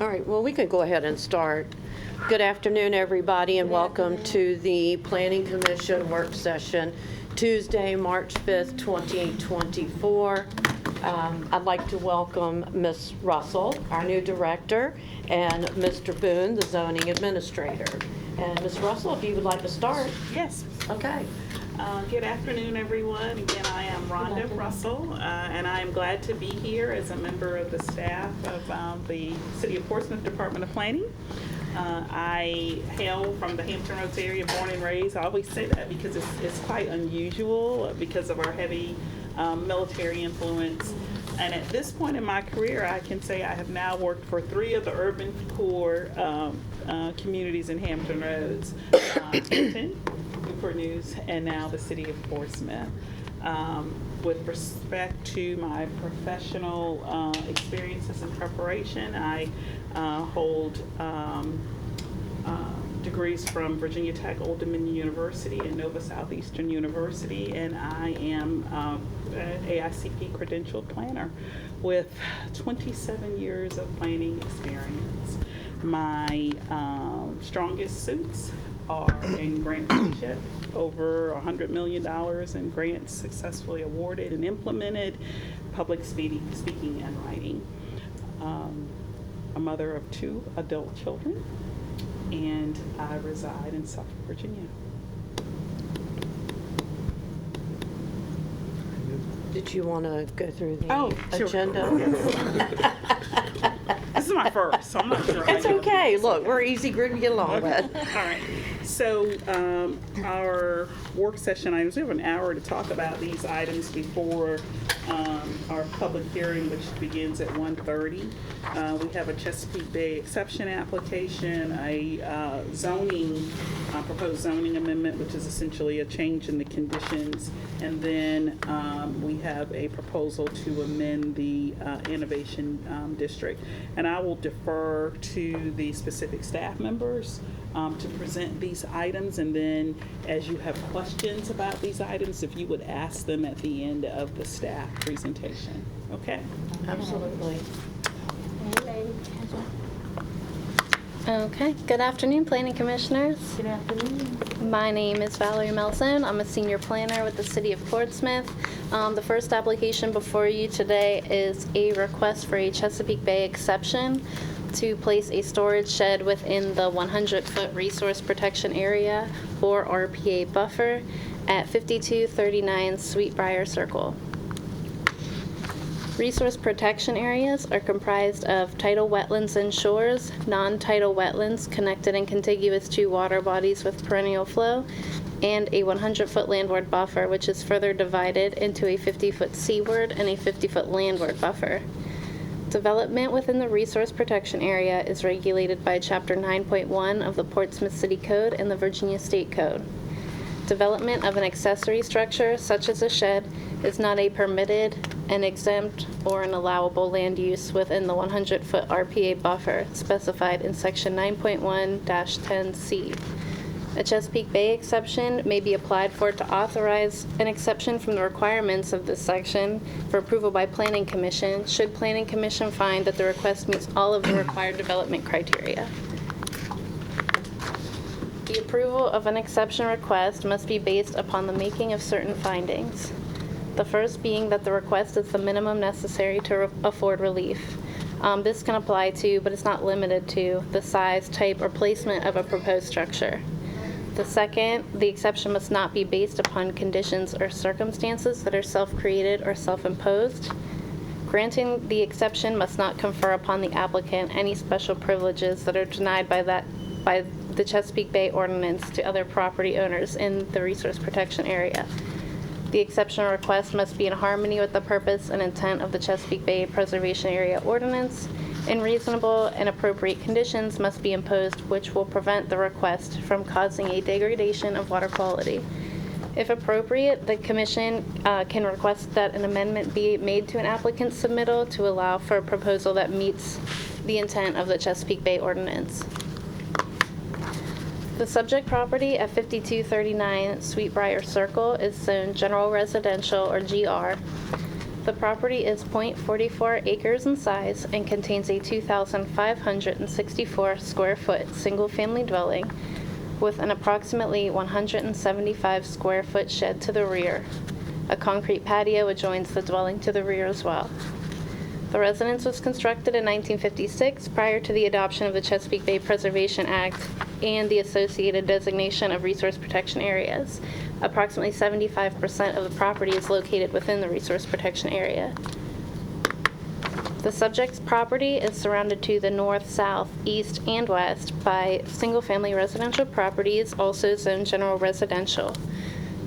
All right, well, we could go ahead and start. Good afternoon, everybody, and welcome to the Planning Commission work session, Tuesday, March 5th, 2024. I'd like to welcome Ms. Russell, our new director, and Mr. Boone, the zoning administrator. And Ms. Russell, if you would like to start. Yes. Okay. Good afternoon, everyone. Again, I am Rhonda Russell, and I am glad to be here as a member of the staff of the City of Portsmouth Department of Planning. I hail from the Hampton Roads area, born and raised. I always say that because it's quite unusual because of our heavy military influence. And at this point in my career, I can say I have now worked for 3 of the urban core communities in Hampton Roads, Hampton, Newport News, and now the City of Portsmouth. With respect to my professional experiences and preparation, I hold degrees from Virginia Tech, Old Dominion University, and Nova Southeastern University, and I am an AICP credentialed planner with 27 years of planning experience. My strongest suits are in grantsmanship, over $100 million in grants successfully awarded and implemented, public speaking and writing. A mother of 2 adult children, and I reside in Suffolk, Virginia. Did you want to go through the Sure. agenda? This is my first, so I'm not sure. It's okay. Look, we're easy group to get along with. All right. So our work session items, we have an hour to talk about these items before our public hearing, which begins at 1:30. We have a Chesapeake Bay exception application, a proposed zoning amendment, which is essentially a change in the conditions, and then we have a proposal to amend the innovation district. And I will defer to the specific staff members to present these items, and then as you have questions about these items, if you would ask them at the end of the staff presentation. Okay? Absolutely. Okay, good afternoon, Planning Commissioners. Good afternoon. My name is Valerie Melzone. I'm a senior planner with the City of Portsmouth. The first application before you today is a request for a Chesapeake Bay exception to place a storage shed within the 100-foot resource protection area, or RPA buffer, at 5239 Sweetbriar Circle. Resource protection areas are comprised of tidal wetlands and shores, non-tidal wetlands connected and contiguous to water bodies with perennial flow, and a 100-foot landward buffer, which is further divided into a 50-foot seaward and a 50-foot landward buffer. Development within the resource protection area is regulated by Chapter 9.1 of the Portsmouth City Code and the Virginia State Code. Development of an accessory structure, such as a shed, is not a permitted, an exempt, or an allowable land use within the 100-foot RPA buffer specified in Section 9.1-10C. A Chesapeake Bay exception may be applied for to authorize an exception from the requirements of this section for approval by Planning Commission, should Planning Commission find that the request meets all of the required development criteria. The approval of an exception request must be based upon the making of certain findings. The first being that the request is the minimum necessary to afford relief. This can apply to, but it's not limited to, the size, type, or placement of a proposed structure. The second, the exception must not be based upon conditions or circumstances that are self-created or self-imposed. Granting the exception must not confer upon the applicant any special privileges that are denied by the Chesapeake Bay ordinance to other property owners in the resource protection area. The exception request must be in harmony with the purpose and intent of the Chesapeake Bay Preservation Area Ordinance, and reasonable and appropriate conditions must be imposed which will prevent the request from causing a degradation of water quality. If appropriate, the Commission can request that an amendment be made to an applicant's submittal to allow for a proposal that meets the intent of the Chesapeake Bay Ordinance. The subject property at 5239 Sweetbriar Circle is zoned General Residential, or GR. The property is .44 acres in size and contains a 2,564 square foot single-family dwelling with an approximately 175 square foot shed to the rear. A concrete patio adjoins the dwelling to the rear as well. The residence was constructed in 1956 prior to the adoption of the Chesapeake Bay Preservation Act and the associated designation of resource protection areas. Approximately 75% of the property is located within the resource protection area. The subject's property is surrounded to the north, south, east, and west by single-family residential properties, also zoned general residential.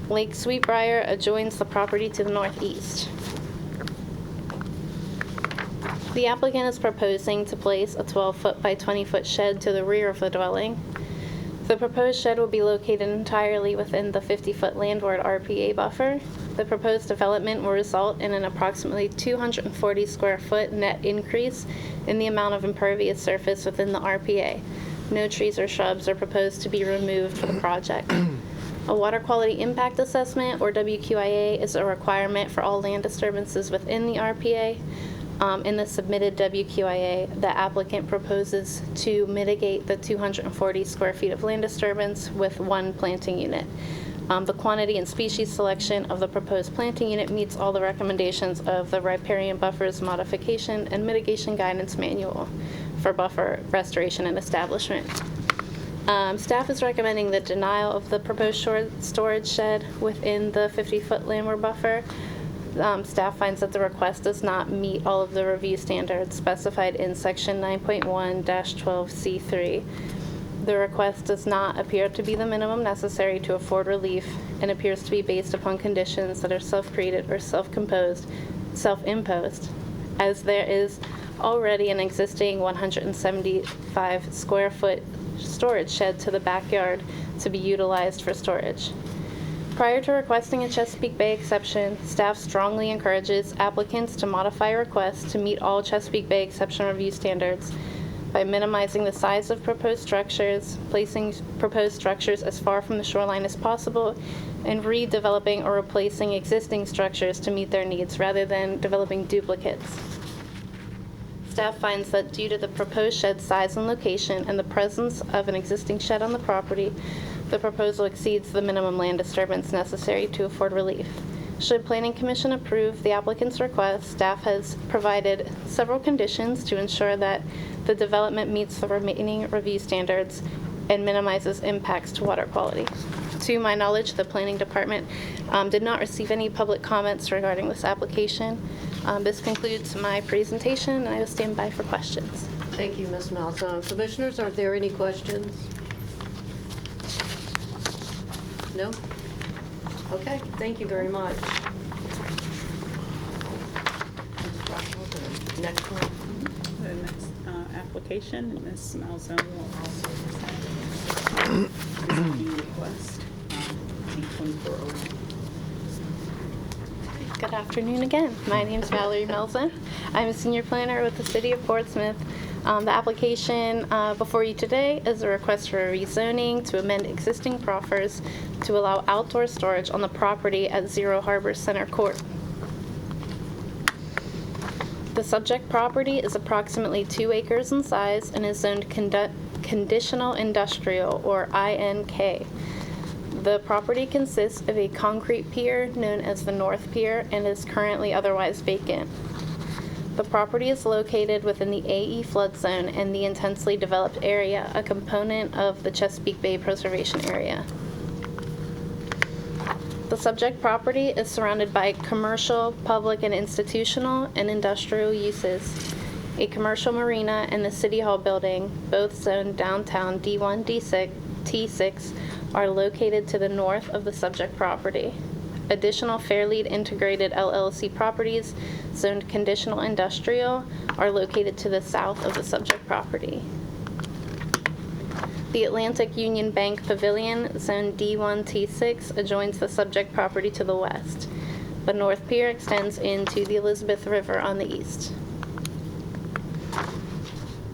Lake Sweetbriar adjoins the property to the northeast. The applicant is proposing to place a 12-foot by 20-foot shed to the rear of the dwelling. The proposed shed will be located entirely within the 50-foot landward RPA buffer. The proposed development will result in an approximately 240 square foot net increase in the amount of impervious surface within the RPA. No trees or shrubs are proposed to be removed for the project. A water quality impact assessment, or WQIA, is a requirement for all land disturbances within the RPA. In the submitted WQIA, the applicant proposes to mitigate the 240 square feet of land disturbance with one planting unit. The quantity and species selection of the proposed planting unit meets all the recommendations of the riparian buffers modification and mitigation guidance manual for buffer restoration and establishment. Staff is recommending the denial of the proposed storage shed within the 50-foot landward buffer. Staff finds that the request does not meet all of the review standards specified in Section 9.1-12C3. The request does not appear to be the minimum necessary to afford relief and appears to be based upon conditions that are self-created or self-imposed, as there is already an existing 175 square foot storage shed to the backyard to be utilized for storage. Prior to requesting a Chesapeake Bay exception, staff strongly encourages applicants to modify requests to meet all Chesapeake Bay exception review standards by minimizing the size of proposed structures, placing proposed structures as far from the shoreline as possible, and redeveloping or replacing existing structures to meet their needs rather than developing duplicates. Staff finds that due to the proposed shed size and location and the presence of an existing shed on the property, the proposal exceeds the minimum land disturbance necessary to afford relief. Should Planning Commission approve the applicant's request, staff has provided several conditions to ensure that the development meets the remaining review standards and minimizes impacts to water quality. To my knowledge, the Planning Department did not receive any public comments regarding this application. This concludes my presentation, and I will stand by for questions. Thank you, Ms. Malzahn. Commissioners, are there any questions? No? Okay, thank you very much. Next one. The next application, Ms. Malzahn will also present the request, D2401. Good afternoon again. My name is Valerie Melzen. I'm a senior planner with the City of Portsmouth. The application before you today is a request for a rezoning to amend existing proffers to allow outdoor storage on the property at 0 Harbor Center Court. The subject property is approximately 2 acres in size and is zoned conditional industrial, or INK. The property consists of a concrete pier known as the North Pier and is currently otherwise vacant. The property is located within the AE flood zone and the intensely developed area, a component of the Chesapeake Bay Preservation Area. The subject property is surrounded by commercial, public, and institutional and industrial uses. A commercial marina and the City Hall building, both zoned downtown D1, D6, T6, are located to the north of the subject property. Additional Fairlead Integrated LLC properties, zoned conditional industrial, are located to the south of the subject property. The Atlantic Union Bank Pavilion, zone D1, T6, adjoins the subject property to the west. The North Pier extends into the Elizabeth River on the east.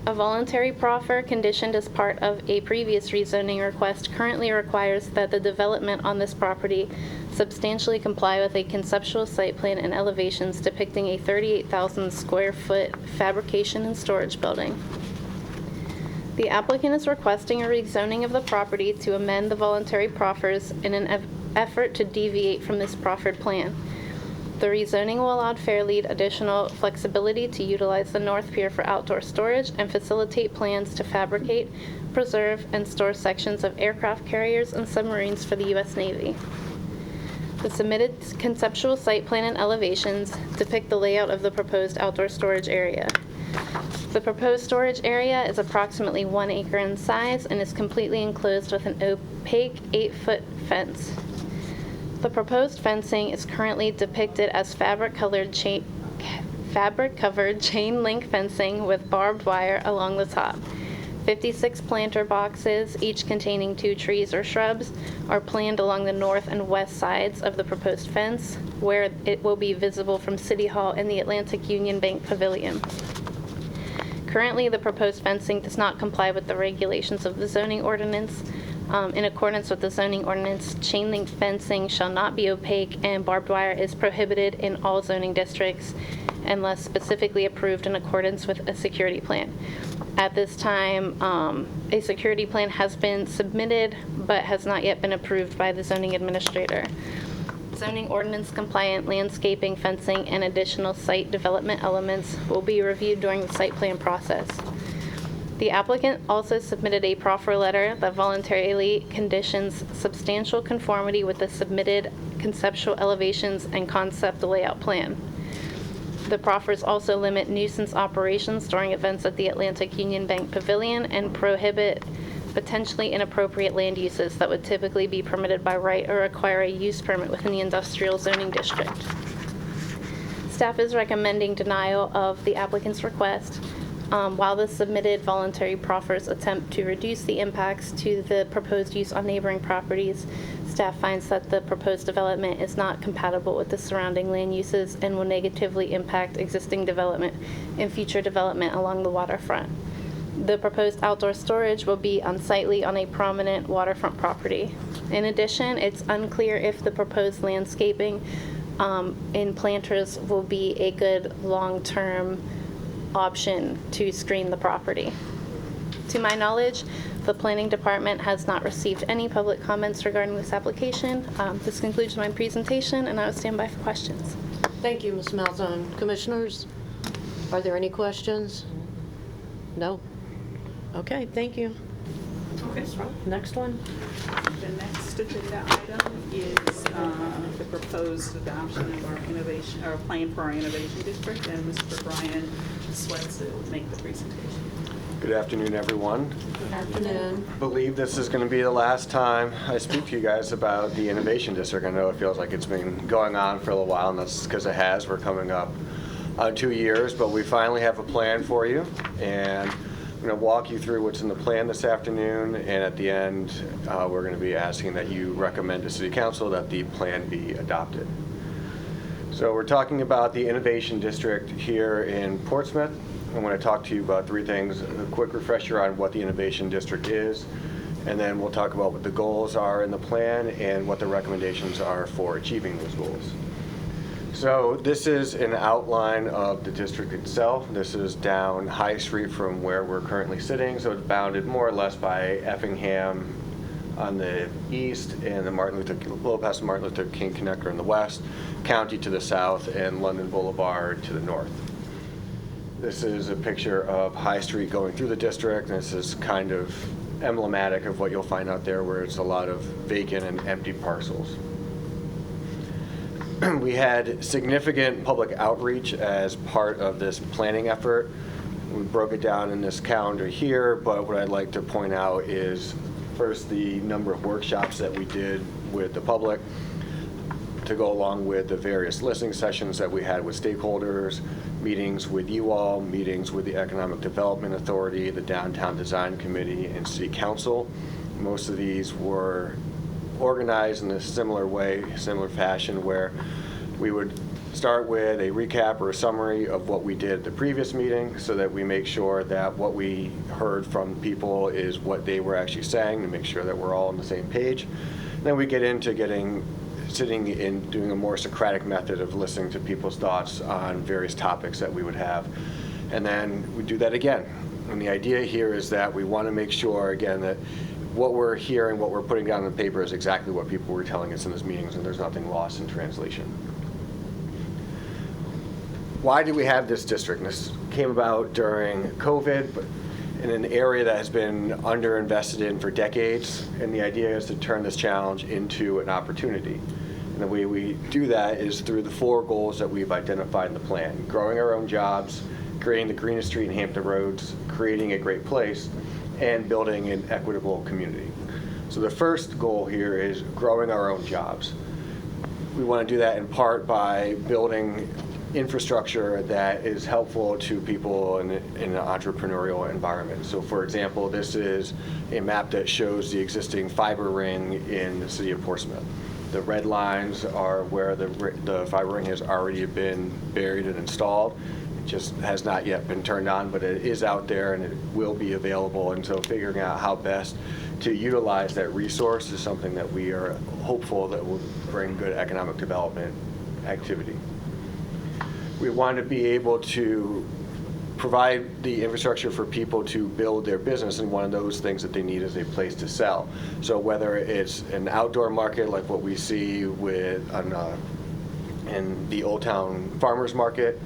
A voluntary proffer conditioned as part of a previous rezoning request currently requires that the development on this property substantially comply with a conceptual site plan and elevations depicting a 38,000 square foot fabrication and storage building. The applicant is requesting a rezoning of the property to amend the voluntary proffers in an effort to deviate from this proffered plan. The rezoning will allow Fairlead additional flexibility to utilize the North Pier for outdoor storage and facilitate plans to fabricate, preserve, and store sections of aircraft carriers and submarines for the U.S. Navy. The submitted conceptual site plan and elevations depict the layout of the proposed outdoor storage area. The proposed storage area is approximately 1 acre in size and is completely enclosed with an opaque 8-foot fence. The proposed fencing is currently depicted as fabric-covered chain link fencing with barbed wire along the top. 56 planter boxes, each containing 2 trees or shrubs, are planned along the north and west sides of the proposed fence, where it will be visible from City Hall and the Atlantic Union Bank Pavilion. Currently, the proposed fencing does not comply with the regulations of the zoning ordinance. In accordance with the zoning ordinance, chain link fencing shall not be opaque, and barbed wire is prohibited in all zoning districts unless specifically approved in accordance with a security plan. At this time, a security plan has been submitted but has not yet been approved by the zoning administrator. Zoning ordinance compliant landscaping, fencing, and additional site development elements will be reviewed during the site plan process. The applicant also submitted a proffer letter that voluntarily conditions substantial conformity with the submitted conceptual elevations and concept layout plan. The proffers also limit nuisance operations during events at the Atlantic Union Bank Pavilion and prohibit potentially inappropriate land uses that would typically be permitted by right or require a use permit within the industrial zoning district. Staff is recommending denial of the applicant's request. While the submitted voluntary proffers attempt to reduce the impacts to the proposed use on neighboring properties, staff finds that the proposed development is not compatible with the surrounding land uses and will negatively impact existing development and future development along the waterfront. The proposed outdoor storage will be unsightly on a prominent waterfront property. In addition, it's unclear if the proposed landscaping in planters will be a good long-term option to screen the property. To my knowledge, the planning department has not received any public comments regarding this application. This concludes my presentation, and I will stand by for questions. Thank you, Ms. Malzone. Commissioners, are there any questions? No? Okay, thank you. Okay. Next one. The next agenda item is the proposed adoption of our innovation, or plan for our innovation district, and Mr. Brian Sweats will make the presentation. Good afternoon, everyone. Good afternoon. I believe this is going to be the last time I speak to you guys about the Innovation District. I know it feels like it's been going on for a little while, and that's because it has. We're coming up on 2 years, but we finally have a plan for you, and I'm going to walk you through what's in the plan this afternoon, and at the end, we're going to be asking that you recommend to City Council that the plan be adopted. So we're talking about the Innovation District here in Portsmouth. I'm going to talk to you about 3 things: a quick refresher on what the Innovation District is, and then we'll talk about what the goals are in the plan and what the recommendations are for achieving those goals. So this is an outline of the district itself. This is down High Street from where we're currently sitting, so it's bounded more or less by Effingham on the east and the a little past the Martin Luther King Connector in the west, County to the south, and London Boulevard to the north. This is a picture of High Street going through the district, and this is kind of emblematic of what you'll find out there, where it's a lot of vacant and empty parcels. We had significant public outreach as part of this planning effort. We broke it down in this calendar here, but what I'd like to point out is first the number of workshops that we did with the public to go along with the various listening sessions that we had with stakeholders, meetings with you all, meetings with the Economic Development Authority, the Downtown Design Committee, and City Council. Most of these were organized in a similar way, similar fashion, where we would start with a recap or a summary of what we did at the previous meeting so that we make sure that what we heard from people is what they were actually saying, to make sure that we're all on the same page. And then we get into getting sitting and doing a more Socratic method of listening to people's thoughts on various topics that we would have. And then we do that again. And the idea here is that we want to make sure, again, that what we're hearing, what we're putting down on the paper is exactly what people were telling us in those meetings, and there's nothing lost in translation. Why do we have this district? This came about during COVID, but in an area that has been underinvested in for decades, and the idea is to turn this challenge into an opportunity. And the way we do that is through the 4 goals that we've identified in the plan: growing our own jobs, creating the greenest street in Hampton Roads, creating a great place, and building an equitable community. So the first goal here is growing our own jobs. We want to do that in part by building infrastructure that is helpful to people in an entrepreneurial environment. So for example, this is a map that shows the existing fiber ring in the city of Portsmouth. The red lines are where the fiber ring has already been buried and installed. It just has not yet been turned on, but it is out there and it will be available. And so figuring out how best to utilize that resource is something that we are hopeful that will bring good economic development activity. We want to be able to provide the infrastructure for people to build their business, and one of those things that they need is a place to sell. So whether it's an outdoor market like what we see in the Old Town Farmers Market,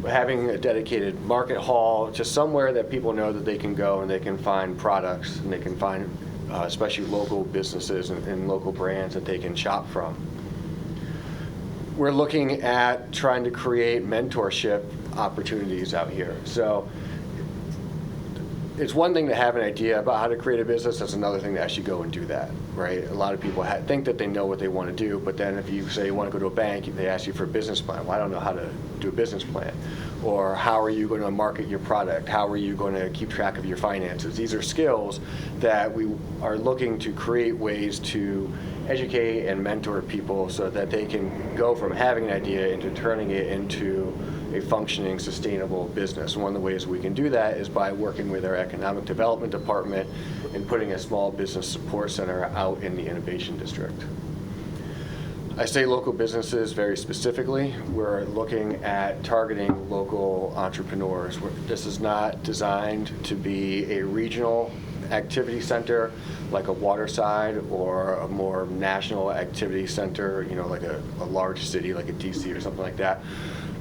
having a dedicated market hall, just somewhere that people know that they can go and they can find products and they can find especially local businesses and local brands that they can shop from. We're looking at trying to create mentorship opportunities out here. So it's one thing to have an idea about how to create a business. That's another thing to actually go and do that, right? A lot of people think that they know what they want to do, but then if you say you want to go to a bank, they ask you for a business plan. Well, I don't know how to do a business plan. Or how are you going to market your product? How are you going to keep track of your finances? These are skills that we are looking to create ways to educate and mentor people so that they can go from having an idea into turning it into a functioning, sustainable business. One of the ways we can do that is by working with our economic development department and putting a small business support center out in the innovation district. I say local businesses very specifically. We're looking at targeting local entrepreneurs. This is not designed to be a regional activity center like a Waterside or a more national activity center, like a large city like a DC or something like that.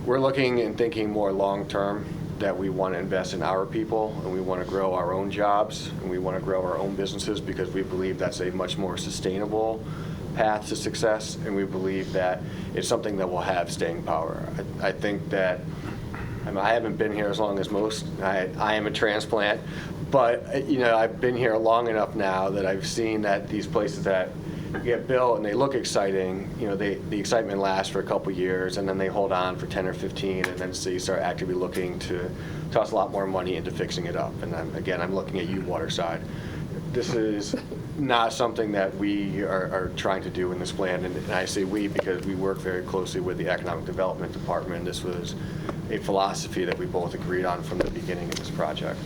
We're looking and thinking more long-term, that we want to invest in our people and we want to grow our own jobs and we want to grow our own businesses because we believe that's a much more sustainable path to success, and we believe that it's something that will have staying power. I think that, I haven't been here as long as most. I am a transplant, but I've been here long enough now that I've seen that these places that get built and they look exciting, the excitement lasts for a couple years and then they hold on for 10 or 15, and then so you start actively looking to toss a lot more money into fixing it up. And I'm looking at you, Waterside. This is not something that we are trying to do in this plan, and I say we because we work very closely with the Economic Development Department. This was a philosophy that we both agreed on from the beginning of this project.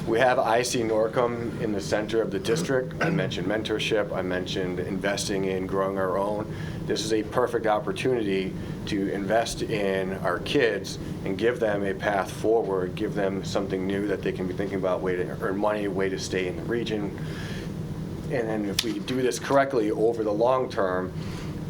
We have IC Norcom in the center of the district. I mentioned mentorship. I mentioned investing in growing our own. This is a perfect opportunity to invest in our kids and give them a path forward, give them something new that they can be thinking about, way to earn money, a way to stay in the region. And then if we do this correctly over the long term,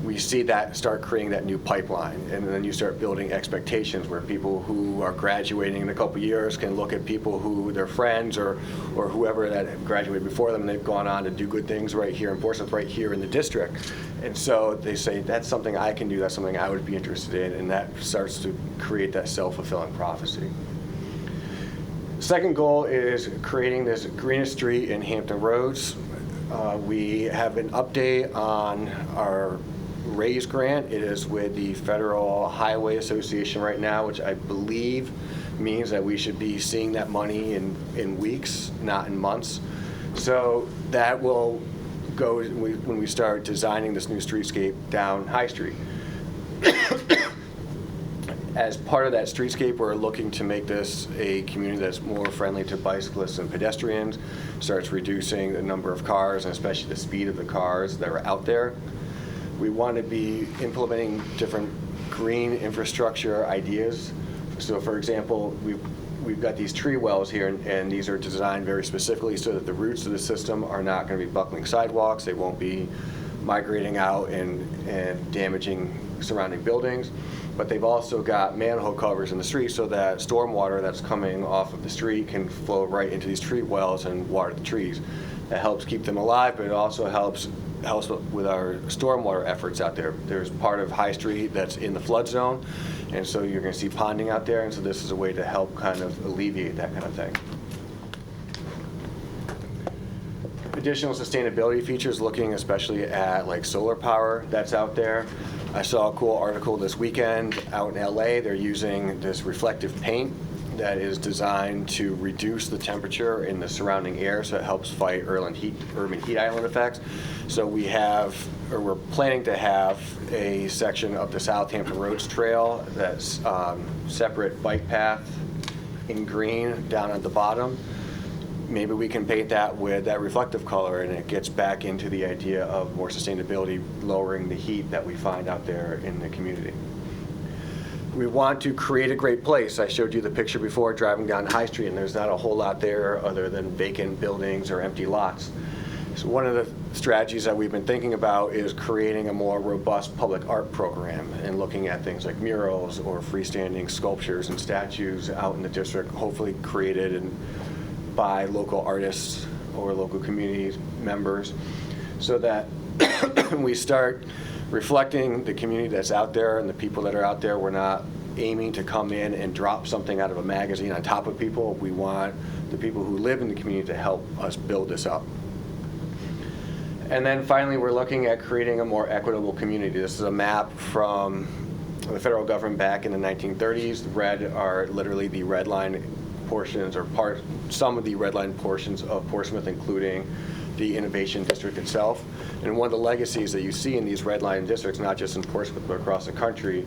we see that start creating that new pipeline, and then you start building expectations where people who are graduating in a couple years can look at people who their friends or whoever that have graduated before them, and they've gone on to do good things right here in Portsmouth, right here in the district. And so they say, that's something I can do, that's something I would be interested in, and that starts to create that self-fulfilling prophecy. Second goal is creating this greenest street in Hampton Roads. We have an update on our RAISE grant. It is with the Federal Highway Association right now, which I believe means that we should be seeing that money in weeks, not in months. So that will go when we start designing this new streetscape down High Street. As part of that streetscape, we're looking to make this a community that's more friendly to bicyclists and pedestrians, starts reducing the number of cars and especially the speed of the cars that are out there. We want to be implementing different green infrastructure ideas. So for example, we've got these tree wells here, and these are designed very specifically so that the roots of the system are not going to be buckling sidewalks. They won't be migrating out and damaging surrounding buildings. But they've also got manhole covers in the street so that stormwater that's coming off of the street can flow right into these tree wells and water the trees. That helps keep them alive, but it also helps with our stormwater efforts out there. There's part of High Street that's in the flood zone, and so you're going to see ponding out there, and so this is a way to help kind of alleviate that kind of thing. Additional sustainability features, looking especially at like solar power that's out there. I saw a cool article this weekend out in LA. They're using this reflective paint that is designed to reduce the temperature in the surrounding air, so it helps fight urban heat island effects. So we're planning to have a section of the Southampton Roads Trail that's separate bike path in green down at the bottom. Maybe we can paint that with that reflective color, and it gets back into the idea of more sustainability, lowering the heat that we find out there in the community. We want to create a great place. I showed you the picture before driving down High Street, and there's not a whole lot there other than vacant buildings or empty lots. So one of the strategies that we've been thinking about is creating a more robust public art program and looking at things like murals or freestanding sculptures and statues out in the district, hopefully created by local artists or local community members, so that we start reflecting the community that's out there and the people that are out there. We're not aiming to come in and drop something out of a magazine on top of people. We want the people who live in the community to help us build this up. And then finally, we're looking at creating a more equitable community. This is a map from the federal government back in the 1930s. The red are literally the red line portions, or some of the red line portions of Portsmouth, including the Innovation District itself. And one of the legacies that you see in these red line districts, not just in Portsmouth but across the country,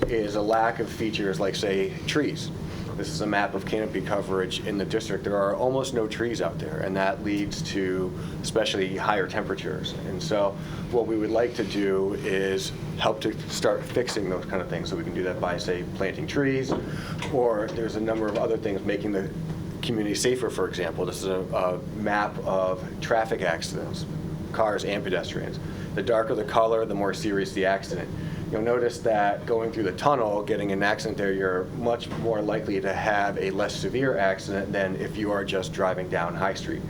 is a lack of features like, say, trees. This is a map of canopy coverage in the district. There are almost no trees out there, and that leads to especially higher temperatures. And so what we would like to do is help to start fixing those kind of things. So we can do that by, say, planting trees, or there's a number of other things, making the community safer, for example. This is a map of traffic accidents, cars and pedestrians. The darker the color, the more serious the accident. You'll notice that going through the tunnel, getting an accident there, you're much more likely to have a less severe accident than if you are just driving down High Street.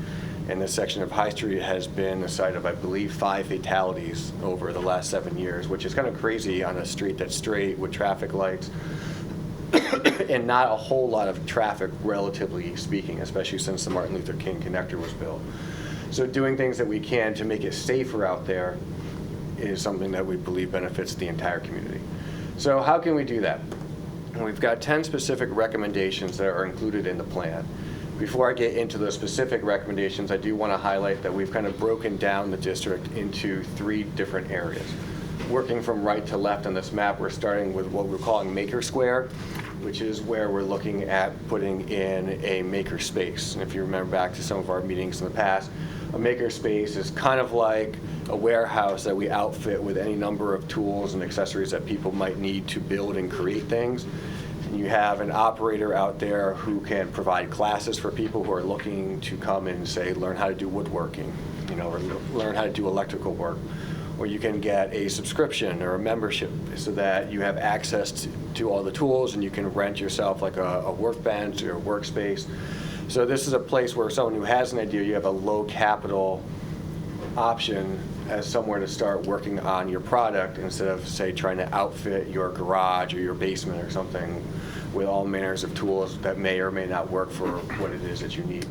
And this section of High Street has been the site of, I believe, 5 fatalities over the last 7 years, which is kind of crazy on a street that's straight with traffic lights and not a whole lot of traffic, relatively speaking, especially since the Martin Luther King connector was built. So doing things that we can to make it safer out there is something that we believe benefits the entire community. So how can we do that? We've got 10 specific recommendations that are included in the plan. Before I get into those specific recommendations, I do want to highlight that we've kind of broken down the district into 3 different areas. Working from right to left on this map, we're starting with what we're calling Maker Square, which is where we're looking at putting in a maker space. And if you remember back to some of our meetings in the past, a maker space is kind of like a warehouse that we outfit with any number of tools and accessories that people might need to build and create things. And you have an operator out there who can provide classes for people who are looking to come and, say, learn how to do woodworking, or learn how to do electrical work. Or you can get a subscription or a membership so that you have access to all the tools, and you can rent yourself like a workbench or a workspace. So this is a place where someone who has an idea, you have a low capital option as somewhere to start working on your product, instead of, say, trying to outfit your garage or your basement or something with all manners of tools that may or may not work for what it is that you need.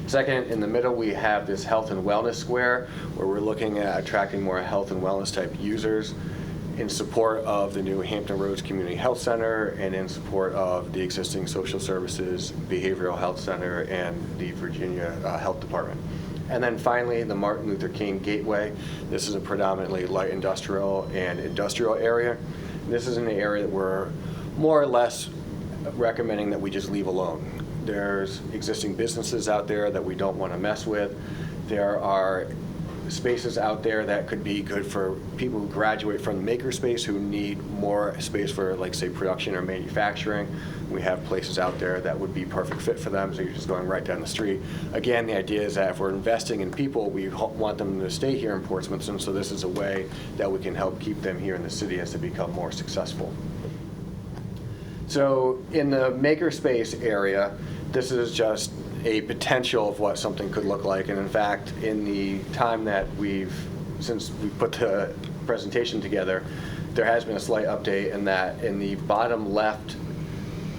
Second, in the middle, we have this health and wellness square, where we're looking at attracting more health and wellness type users in support of the new Hampton Roads Community Health Center and in support of the existing social services, behavioral health center, and the Virginia Health Department. And then finally, the Martin Luther King Gateway. This is a predominantly light industrial and industrial area. This is an area that we're more or less recommending that we just leave alone. There's existing businesses out there that we don't want to mess with. There are spaces out there that could be good for people who graduate from the makerspace who need more space for, like, say, production or manufacturing. We have places out there that would be perfect fit for them, so you're just going right down the street. Again, the idea is that if we're investing in people, we want them to stay here in Portsmouth, and so this is a way that we can help keep them here in the city as they become more successful. So in the makerspace area, this is just a potential of what something could look like. And in fact, in the time that since we put the presentation together, there has been a slight update in that in the bottom left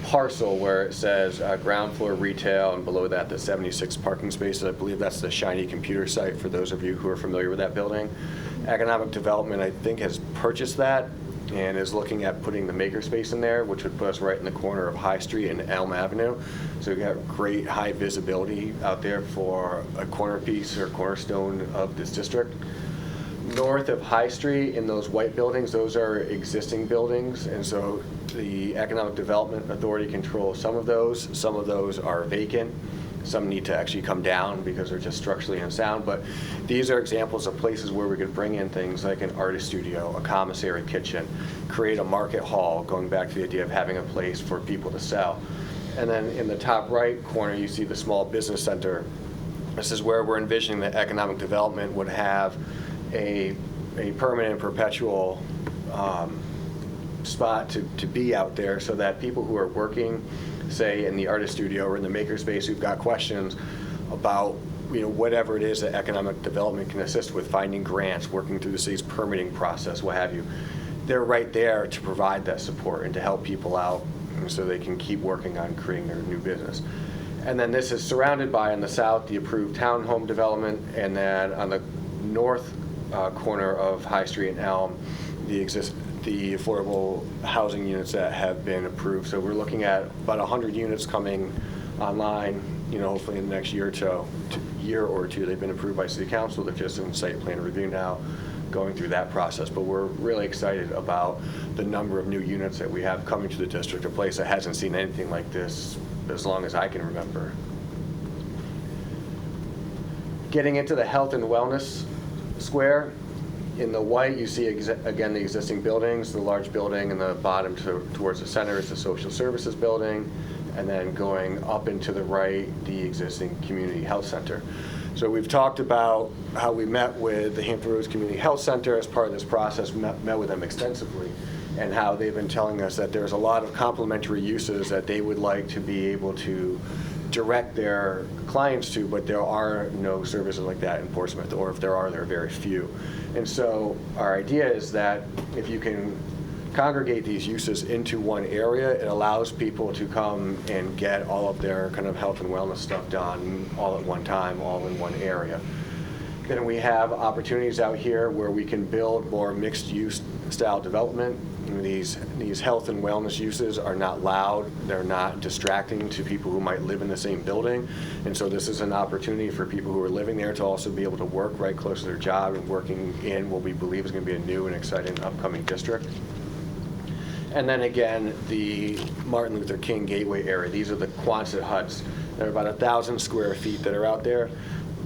parcel where it says ground floor retail, and below that the 76 parking spaces, I believe that's the shiny computer site for those of you who are familiar with that building. Economic Development, I think, has purchased that and is looking at putting the makerspace in there, which would put us right in the corner of High Street and Elm Avenue. So we've got great high visibility out there for a corner piece or cornerstone of this district. North of High Street, in those white buildings, those are existing buildings, and so the Economic Development Authority controls some of those. Some of those are vacant. Some need to actually come down because they're just structurally unsound, but these are examples of places where we could bring in things like an artist studio, a commissary kitchen, create a market hall, going back to the idea of having a place for people to sell. And then in the top right corner, you see the small business center. This is where we're envisioning that economic development would have a permanent, perpetual spot to be out there, so that people who are working, say, in the artist studio or in the makerspace, who've got questions about, whatever it is that economic development can assist with, finding grants, working through the city's permitting process, what have you, they're right there to provide that support and to help people out so they can keep working on creating their new business. And then this is surrounded by, on the south, the approved townhome development, and then on the north corner of High Street and Elm, the affordable housing units that have been approved. So we're looking at about 100 units coming online, hopefully in the next year or two. They've been approved by City Council. They're just in site plan review now, going through that process. But we're really excited about the number of new units that we have coming to the district, a place that hasn't seen anything like this as long as I can remember. Getting into the health and wellness square, in the white, you see, again, the existing buildings. The large building in the bottom towards the center is the social services building, and then going up and to the right, the existing community health center. So we've talked about how we met with the Hampton Roads Community Health Center as part of this process, met with them extensively, and how they've been telling us that there's a lot of complementary uses that they would like to be able to direct their clients to, but there are no services like that in Portsmouth, or if there are very few. And so our idea is that if you can congregate these uses into one area, it allows people to come and get all of their kind of health and wellness stuff done all at one time, all in one area. Then we have opportunities out here where we can build more mixed-use style development. These health and wellness uses are not loud, they're not distracting to people who might live in the same building, and so this is an opportunity for people who are living there to also be able to work right close to their job and working in what we believe is going to be a new and exciting upcoming district. And then again, the Martin Luther King Gateway area. These are the Quonset huts. They're about 1,000 square feet that are out there.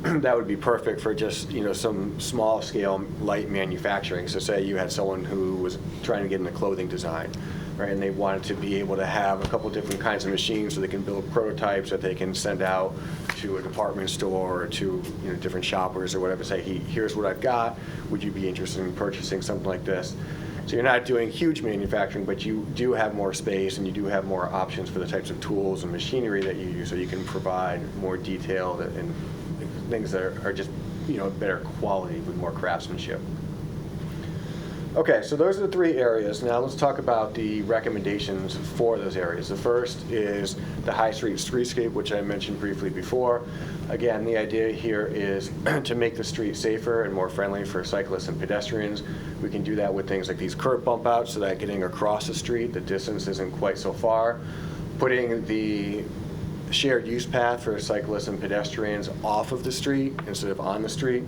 That would be perfect for just, some small scale light manufacturing. So say you had someone who was trying to get into clothing design, right? And they wanted to be able to have a couple different kinds of machines so they can build prototypes that they can send out to a department store or to, different shoppers or whatever. Say, here's what I've got. Would you be interested in purchasing something like this? So you're not doing huge manufacturing, but you do have more space and you do have more options for the types of tools and machinery that you use, so you can provide more detailed and things that are just, better quality with more craftsmanship. Okay, so those are the three areas. Now let's talk about the recommendations for those areas. The first is the High Street streetscape, which I mentioned briefly before. Again, the idea here is to make the street safer and more friendly for cyclists and pedestrians. We can do that with things like these curb bump outs, so that getting across the street, the distance isn't quite so far. Putting the shared use path for cyclists and pedestrians off of the street instead of on the street.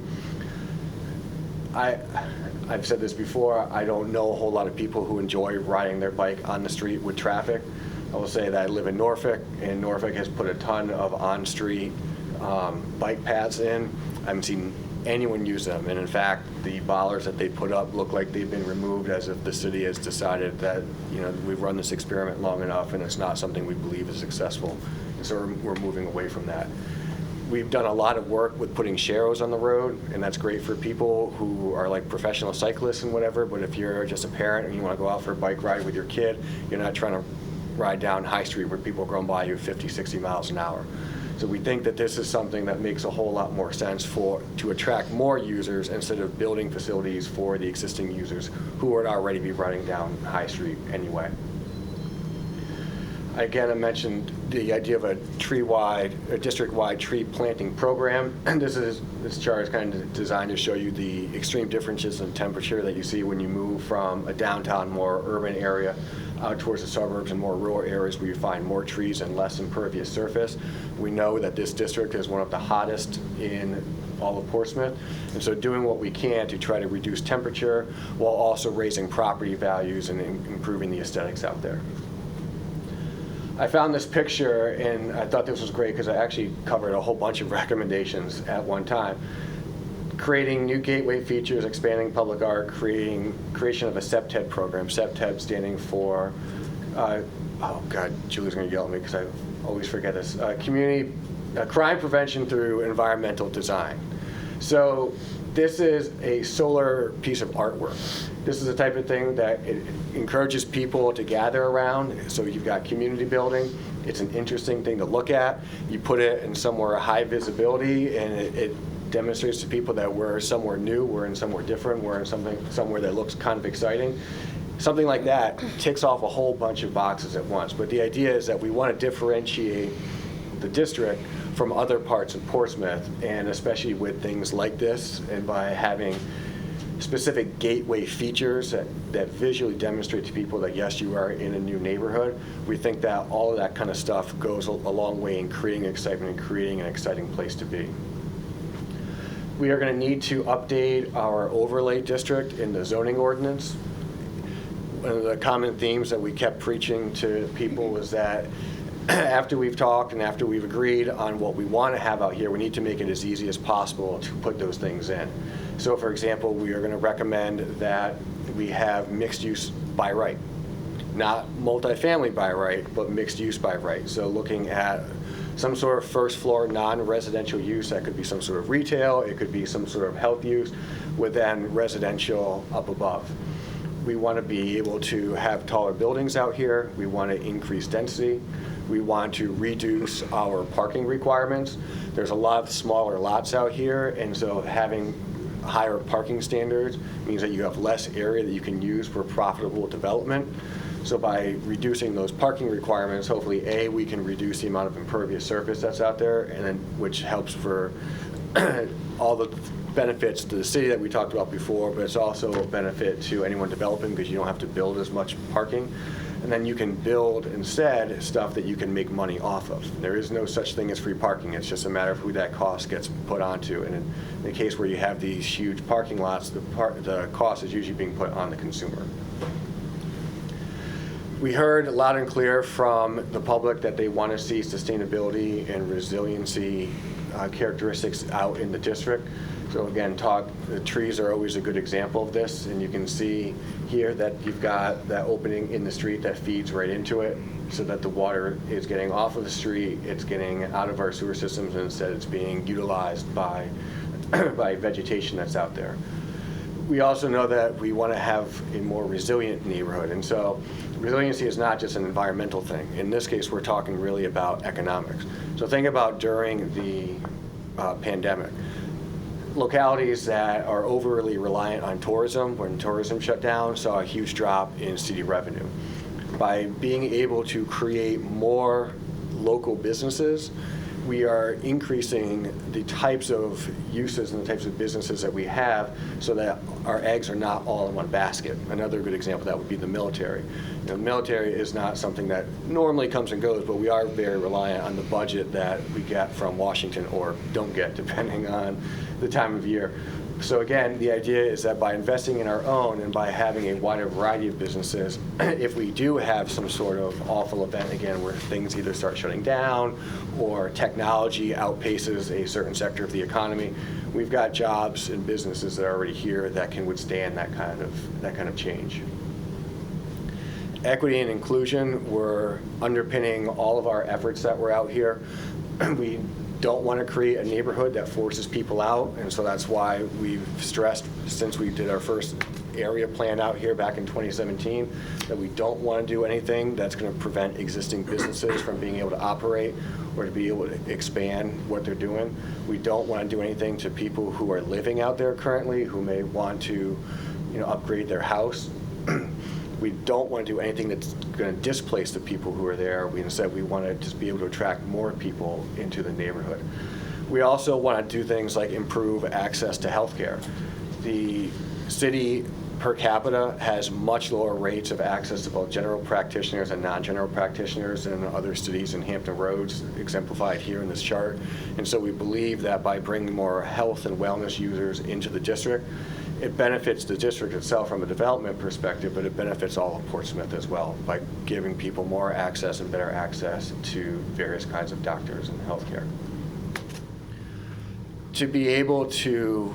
I've said this before, I don't know a whole lot of people who enjoy riding their bike on the street with traffic. I will say that I live in Norfolk, and Norfolk has put a ton of on-street bike paths in. I haven't seen anyone use them. And in fact, the bollards that they put up look like they've been removed, as if the city has decided that, we've run this experiment long enough and it's not something we believe is successful. And so we're moving away from that. We've done a lot of work with putting sharrows on the road, and that's great for people who are like professional cyclists and whatever, but if you're just a parent and you want to go out for a bike ride with your kid, you're not trying to ride down High Street where people are going by you 50, 60 miles an hour. So we think that this is something that makes a whole lot more sense to attract more users instead of building facilities for the existing users who would already be riding down High Street anyway. Again, I mentioned the idea of a district-wide tree planting program. And this chart is kind of designed to show you the extreme differences in temperature that you see when you move from a downtown, more urban area out towards the suburbs and more rural areas where you find more trees and less impervious surface. We know that this district is one of the hottest in all of Portsmouth, and so doing what we can to try to reduce temperature while also raising property values and improving the aesthetics out there. I found this picture and I thought this was great because I actually covered a whole bunch of recommendations at one time. Creating new gateway features, expanding public art, creation of a CEPTED program. CEPTED standing for, oh God, Julie's gonna yell at me because I always forget this. Community crime prevention through environmental design. So this is a solar piece of artwork. This is the type of thing that it encourages people to gather around. So you've got community building. It's an interesting thing to look at. You put it in somewhere high visibility, and it demonstrates to people that we're somewhere new, we're in somewhere different, we're in somewhere that looks kind of exciting. Something like that ticks off a whole bunch of boxes at once. But the idea is that we want to differentiate the district from other parts of Portsmouth, and especially with things like this, and by having specific gateway features that visually demonstrate to people that yes, you are in a new neighborhood. We think that all of that kind of stuff goes a long way in creating excitement and creating an exciting place to be. We are going to need to update our overlay district in the zoning ordinance. One of the common themes that we kept preaching to people was that after we've talked and after we've agreed on what we want to have out here, we need to make it as easy as possible to put those things in. So for example, we are going to recommend that we have mixed use by right. Not multifamily by right, but mixed use by right. So looking at some sort of first floor non-residential use, that could be some sort of retail, it could be some sort of health use, with then residential up above. We want to be able to have taller buildings out here. We want to increase density. We want to reduce our parking requirements. There's a lot of smaller lots out here, and so having higher parking standards means that you have less area that you can use for profitable development. So by reducing those parking requirements, hopefully, A, we can reduce the amount of impervious surface that's out there, and then which helps for all the benefits to the city that we talked about before, but it's also a benefit to anyone developing because you don't have to build as much parking. And then you can build instead stuff that you can make money off of. There is no such thing as free parking. It's just a matter of who that cost gets put onto. And in the case where you have these huge parking lots, the cost is usually being put on the consumer. We heard loud and clear from the public that they want to see sustainability and resiliency characteristics out in the district. So again, the trees are always a good example of this, and you can see here that you've got that opening in the street that feeds right into it, so that the water is getting off of the street, it's getting out of our sewer systems, and instead it's being utilized by vegetation that's out there. We also know that we want to have a more resilient neighborhood, and so resiliency is not just an environmental thing. In this case, we're talking really about economics. So think about during the pandemic. Localities that are overly reliant on tourism, when tourism shut down, saw a huge drop in city revenue. By being able to create more local businesses, we are increasing the types of uses and the types of businesses that we have so that our eggs are not all in one basket. Another good example of that would be the military. The military is not something that normally comes and goes, but we are very reliant on the budget that we get from Washington, or don't get, depending on the time of year. So again, the idea is that by investing in our own and by having a wider variety of businesses, if we do have some sort of awful event again where things either start shutting down or technology outpaces a certain sector of the economy, we've got jobs and businesses that are already here that can withstand that kind of change. Equity and inclusion were underpinning all of our efforts that were out here. We don't want to create a neighborhood that forces people out, and so that's why we've stressed since we did our first area plan out here back in 2017 that we don't want to do anything that's going to prevent existing businesses from being able to operate or to be able to expand what they're doing. We don't want to do anything to people who are living out there currently who may want to, upgrade their house. We don't want to do anything that's going to displace the people who are there. Instead, we want to just be able to attract more people into the neighborhood. We also want to do things like improve access to healthcare. The city per capita has much lower rates of access to both general practitioners and non-general practitioners than other cities in Hampton Roads, exemplified here in this chart. And so we believe that by bringing more health and wellness users into the district, it benefits the district itself from a development perspective, but it benefits all of Portsmouth as well by giving people more access and better access to various kinds of doctors and healthcare. To be able to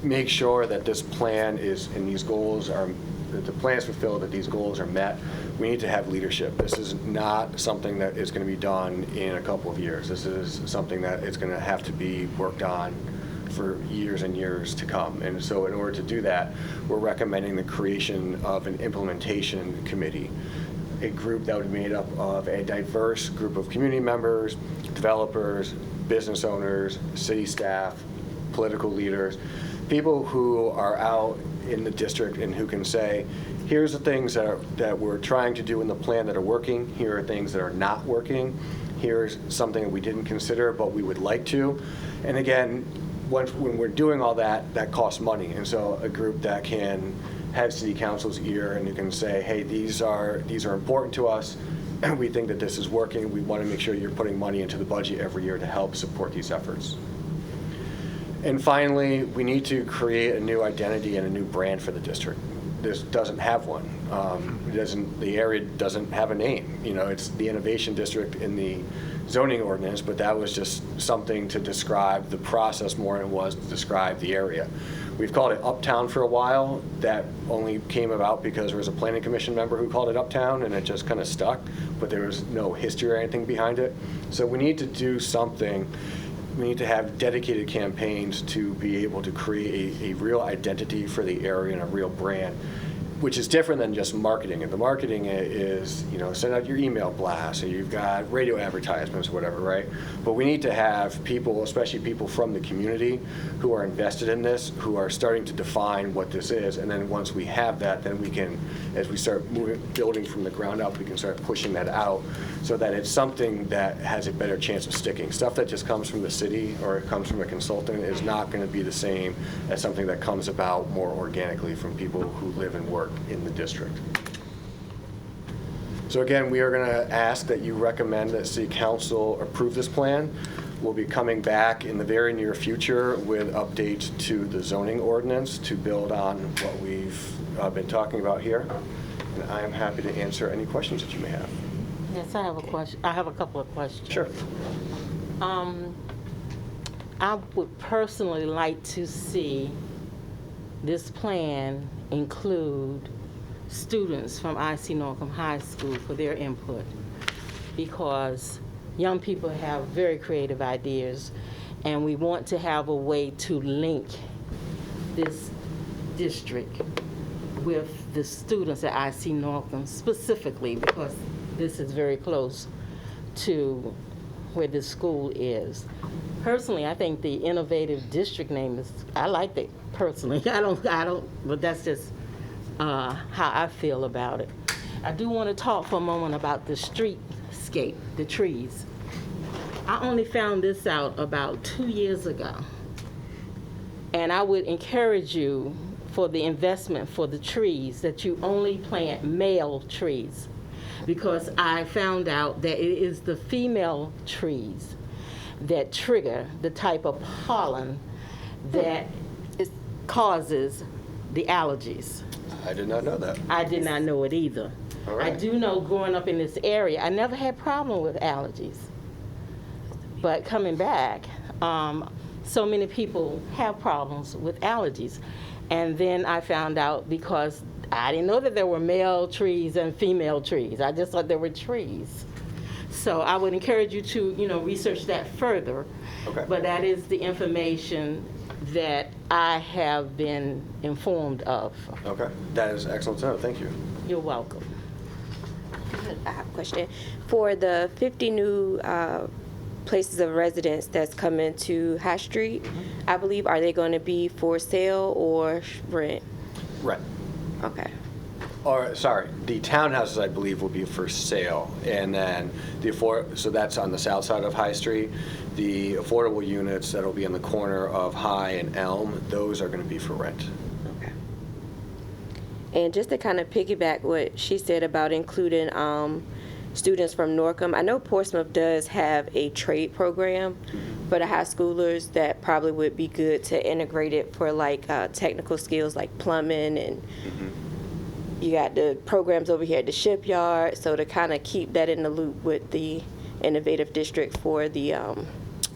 make sure that this plan is, and these goals are, that the plan is fulfilled, that these goals are met, we need to have leadership. This is not something that is going to be done in a couple of years. This is something that is going to have to be worked on for years and years to come. And so in order to do that, we're recommending the creation of an implementation committee, a group that would be made up of a diverse group of community members, developers, business owners, city staff, political leaders, people who are out in the district and who can say, here's the things that we're trying to do in the plan that are working, here are things that are not working, here's something that we didn't consider but we would like to. And again, when we're doing all that, that costs money. And so a group that can have city council's ear and you can say, hey, these are important to us, and we think that this is working. We want to make sure you're putting money into the budget every year to help support these efforts. And finally, we need to create a new identity and a new brand for the district. This doesn't have one. The area doesn't have a name. It's the innovation district in the zoning ordinance, but that was just something to describe the process more than it was to describe the area. We've called it Uptown for a while. That only came about because there was a planning commission member who called it Uptown, and it just kind of stuck, but there was no history or anything behind it. So we need to do something. We need to have dedicated campaigns to be able to create a real identity for the area and a real brand, which is different than just marketing. And the marketing is, send out your email blast, or you've got radio advertisements or whatever, right? But we need to have people, especially people from the community, who are invested in this, who are starting to define what this is. And then once we have that, then we can, as we start building from the ground up, we can start pushing that out so that it's something that has a better chance of sticking. Stuff that just comes from the city or it comes from a consultant is not going to be the same as something that comes about more organically from people who live and work in the district. So again, we are going to ask that you recommend that City Council approve this plan. We'll be coming back in the very near future with updates to the zoning ordinance to build on what we've been talking about here. And I am happy to answer any questions that you may have. Yes, I have a question. I have a couple of questions. Sure. I would personally like to see this plan include students from IC Norcom High School for their input, because young people have very creative ideas, and we want to have a way to link this district with the students at IC Norcom specifically, because this is very close to where this school is. Personally, I think the innovative district name is, I like it personally. I don't, but that's just how I feel about it. I do want to talk for a moment about the streetscape, the trees. I only found this out about 2 years ago. And I would encourage you for the investment for the trees that you only plant male trees, because I found out that it is the female trees that trigger the type of pollen that causes the allergies. I did not know that. I did not know it either. All I right. do know growing up in this area, I never had problem with allergies. But coming back, so many people have problems with allergies. And then I found out, because I didn't know that there were male trees and female trees. I just thought there were trees. So I would encourage you to, research that further. Okay. But that is the information that I have been informed of. Okay. That is excellent to know. Thank you. You're welcome. I have a question. For the 50 new places of residence that's coming to High Street, I believe, are they going to be for sale or rent? Right. Okay. Or, sorry, the townhouses, I believe, will be for sale. And then so that's on the south side of High Street. The affordable units that'll be in the corner of High and Elm, those are going to be for rent. Okay. And just to kind of piggyback what she said about including students from Norcom, I know Portsmouth does have a trade program for the high schoolers that probably would be good to integrate it for like technical skills like plumbing, and you got the programs over here at the shipyard, so to kind of keep that in the loop with the innovative district for the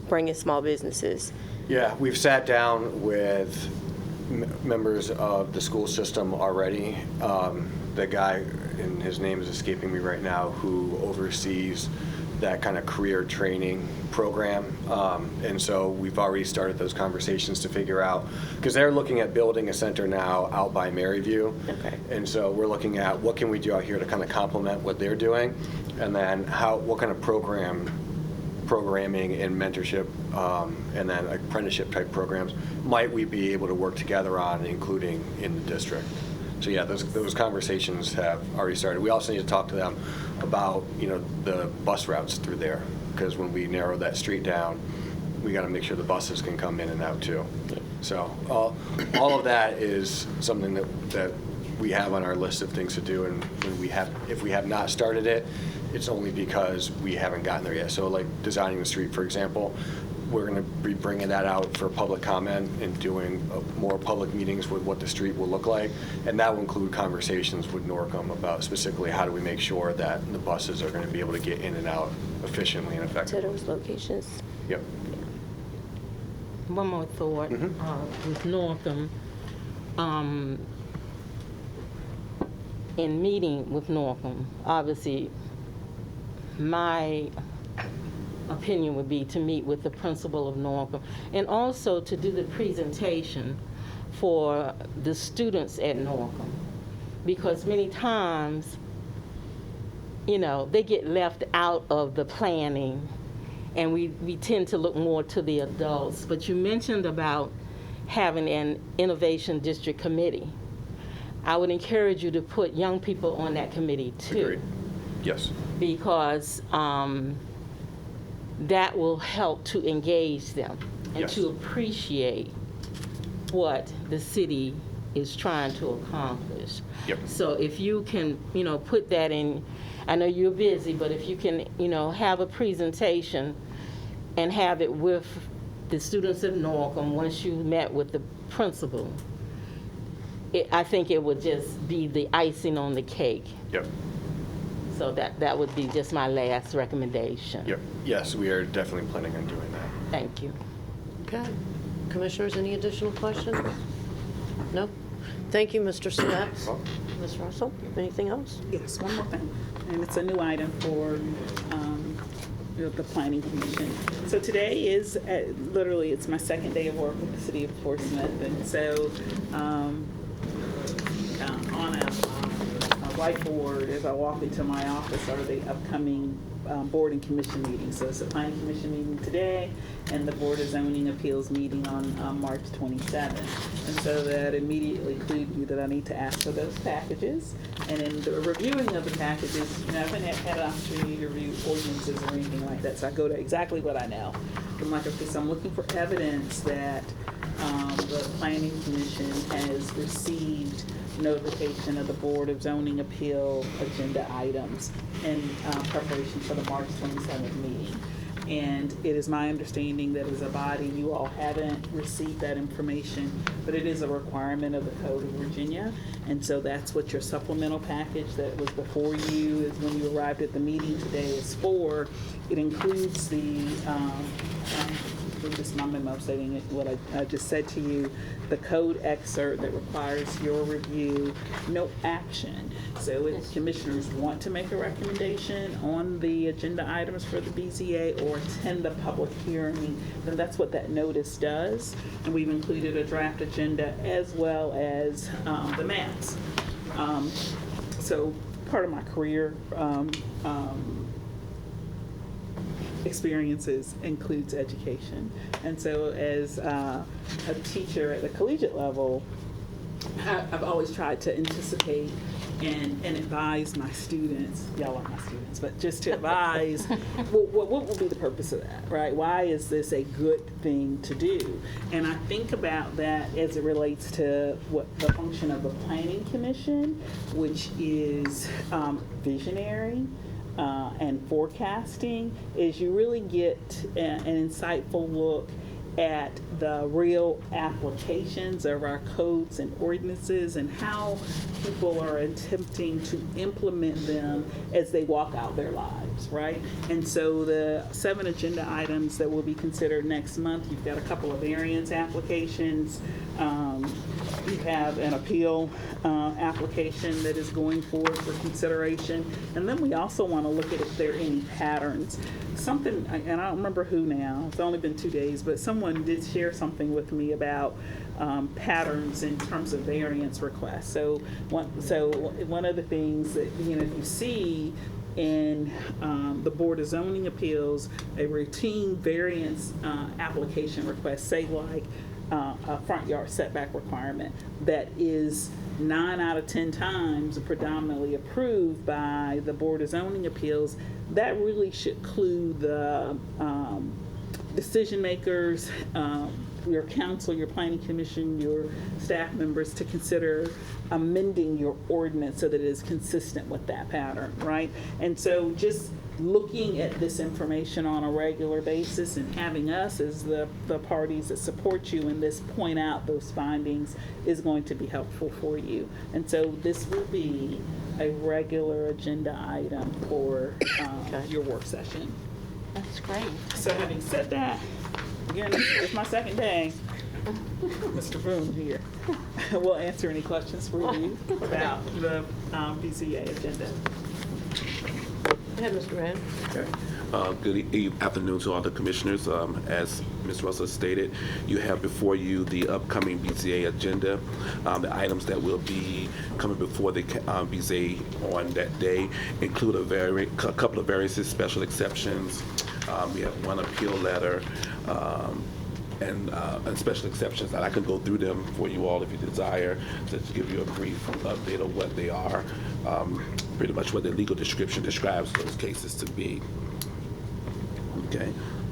bringing small businesses. Yeah, we've sat down with members of the school system already. The guy, and his name is escaping me right now, who oversees that kind of career training program. And so we've already started those conversations to figure out, because they're looking at building a center now out by Maryview. Okay. And so we're looking at what can we do out here to kind of complement what they're doing, and then what kind of programming and mentorship and then apprenticeship type programs might we be able to work together on, including in the district. So yeah, those conversations have already started. We also need to talk to them about the bus routes through there, because when we narrow that street down, we got to make sure the buses can come in and out too. So all of that is something that we have on our list of things to do, and if we have not started it, it's only because we haven't gotten there yet. So like designing the street, for example, we're going to be bringing that out for public comment and doing more public meetings with what the street will look like. And that will include conversations with Norcom about specifically how do we make sure that the buses are going to be able to get in and out efficiently and To effectively. those locations. Yep. One more thought with Northam. In meeting with Northam, obviously, my opinion would be to meet with the principal of Northam, and also to do the presentation for the students at Northam, because many times, they get left out of the planning, and we tend to look more to the adults. But you mentioned about having an innovation district committee. I would encourage you to put young people on that committee too. Agreed. Yes. Because that will help to engage them and Yes. to appreciate what the city is trying to accomplish. Yep. So if you can, put that in, I know you're busy, but if you can, have a presentation and have it with the students of Norcom once you met with the principal, I think it would just be the icing on the cake. Yep. So that would be just my last recommendation. Yep. Yes, we are definitely planning on doing that. Thank you. Okay. Commissioners, any additional questions? No? Thank you, Mr. Snett. Well, Ms. Russell, anything else? Yes, one more thing, and it's a new item for the Planning Commission. So today is, literally, it's my second day of work with the City of Portsmouth, and so on a whiteboard as I walk into my office are the upcoming board and commission meetings. So it's a Planning Commission meeting today and the Board of Zoning Appeals meeting on March 27th. And so that immediately clued me that I need to ask for those packages. And in the reviewing of the packages, I haven't had an opportunity to review ordinances or anything like that, so I go to exactly what I know. I'm like, okay, so I'm looking for evidence that the Planning Commission has received notification of the Board of Zoning Appeal agenda items in preparation for the March 27th meeting. And it is my understanding that as a body, you all haven't received that information, but it is a requirement of the Code of Virginia. And so that's what your supplemental package that was before you is when you arrived at the meeting today is for. It includes the, just my memo stating it, what I just said to you, the code excerpt that requires your review, no action. So if commissioners want to make a recommendation on the agenda items for the BZA or attend the public hearing, then that's what that notice does. And we've included a draft agenda as well as the maps. So part of my career experiences includes education. And so as a teacher at the collegiate level, I've always tried to anticipate and advise my students, y'all are my students, but just to advise, what will be the purpose of that, right? Why is this a good thing to do? And I think about that as it relates to what the function of the Planning Commission, which is visionary, and forecasting, is you really get an insightful look at the real applications of our codes and ordinances and how people are attempting to implement them as they walk out their lives, right? And so the 7 agenda items that will be considered next month, you've got a couple of variance applications. You have an appeal application that is going forward for consideration. And then we also want to look at if there are any patterns. Something, and I don't remember who now, it's only been 2 days, but someone did share something with me about patterns in terms of variance requests. So one of the things that, if you see in the Board of Zoning Appeals, a routine variance application request, say like a front yard setback requirement that is 9 out of 10 times predominantly approved by the Board of Zoning Appeals, that really should clue the decision makers, your council, your planning commission, your staff members to consider amending your ordinance so that it is consistent with that pattern, right? And so just looking at this information on a regular basis and having us as the parties that support you in this point out those findings is going to be helpful for you. And so this will be a regular agenda item for your work session. That's great. So having said that, again, it's my second day. Mr. Boone here will answer any questions for you about the BCA agenda. Go ahead, Mr. Rand. Okay. Good afternoon to all the commissioners. As Ms. Russell stated, you have before you the upcoming BZA agenda. The items that will be coming before the BZA on that day include a couple of variances, special exceptions. We have one appeal letter, and special exceptions, and I can go through them for you all if you desire, to give you a brief update of what they are, pretty much what the legal description describes those cases to be. Okay.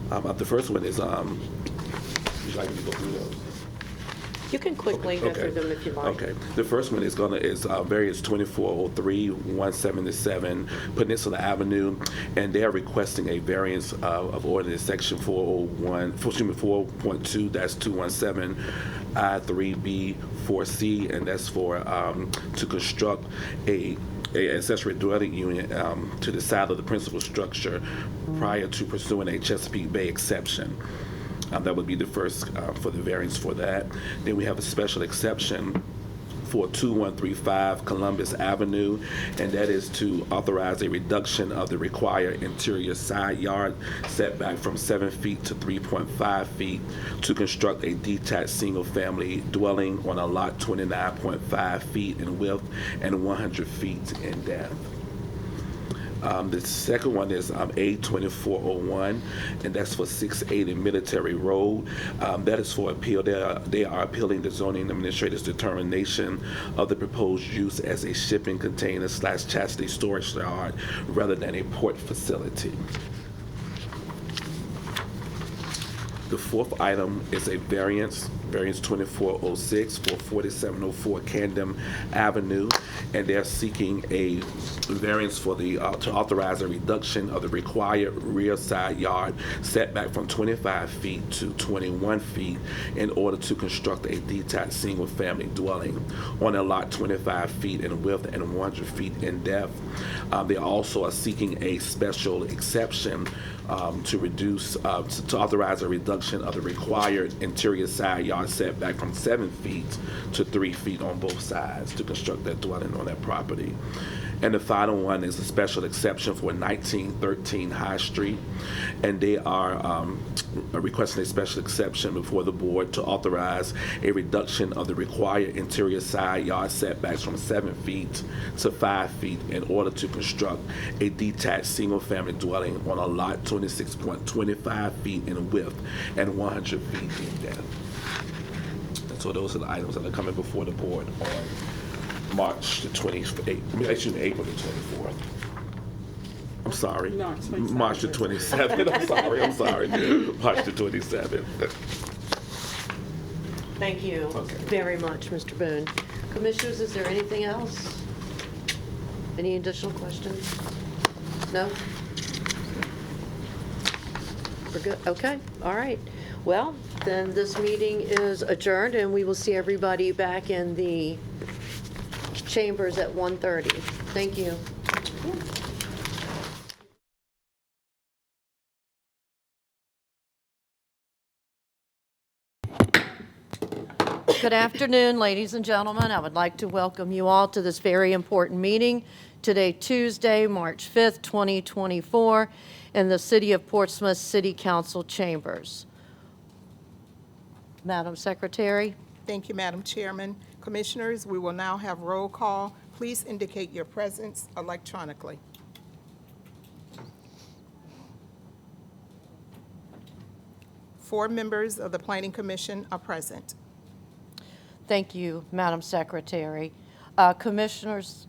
The first one is, would you like me to go through those? You can quickly go through them if you like. Okay. The first one is variance 2403 177 Peninsula Avenue, and they are requesting a variance of ordinance section 4.2, that's 217 I3B 4C, and that's for to construct a accessory dwelling unit to the side of the principal structure prior to pursuing a Chesapeake Bay exception. That would be the first for the variance for that. Then we have a special exception for 2135 Columbus Avenue, and that is to authorize a reduction of the required interior side yard setback from 7 feet to 3.5 feet to construct a detached single-family dwelling on a lot 29.5 feet in width and 100 feet in depth. The second one is A2401, and that's for 680 Military Road. That is for appeal. They are appealing the zoning administrator's determination of the proposed use as a shipping container / chastity storage yard rather than a port facility. The fourth item is a variance 2406 for 4704 Camden Avenue, and they're seeking a variance for the to authorize a reduction of the required rear side yard setback from 25 feet to 21 feet in order to construct a detached single-family dwelling on a lot 25 feet in width and 100 feet in depth. They also are seeking a special exception to reduce, to authorize a reduction of the required interior side yard setback from 7 feet to 3 feet on both sides to construct that dwelling on that property. And the final one is a special exception for 1913 High Street, and they are requesting a special exception before the board to authorize a reduction of the required interior side yard setbacks from 7 feet to 5 feet in order to construct a detached single-family dwelling on a lot 26.25 feet in width and 100 feet in depth. And so those are the items that are coming before the board on March the 28th, excuse me, April the 24th. I'm sorry. March the 27th. I'm sorry. March the 27th. Thank you very much, Mr. Boone. Commissioners, is there anything else? Any additional questions? No? We're good? Okay, all right. Well, then this meeting is adjourned, and we will see everybody back in the chambers at 1:30. Thank you. Good afternoon, ladies and gentlemen. I would like to welcome you all to this very important meeting today, Tuesday, March 5th, 2024, in the City of Portsmouth City Council chambers. Madam Secretary. Thank you, Madam Chairman. Commissioners, we will now have roll call. Please indicate your presence electronically. Four members of the Planning Commission are present. Thank you, Madam Secretary. Commissioners,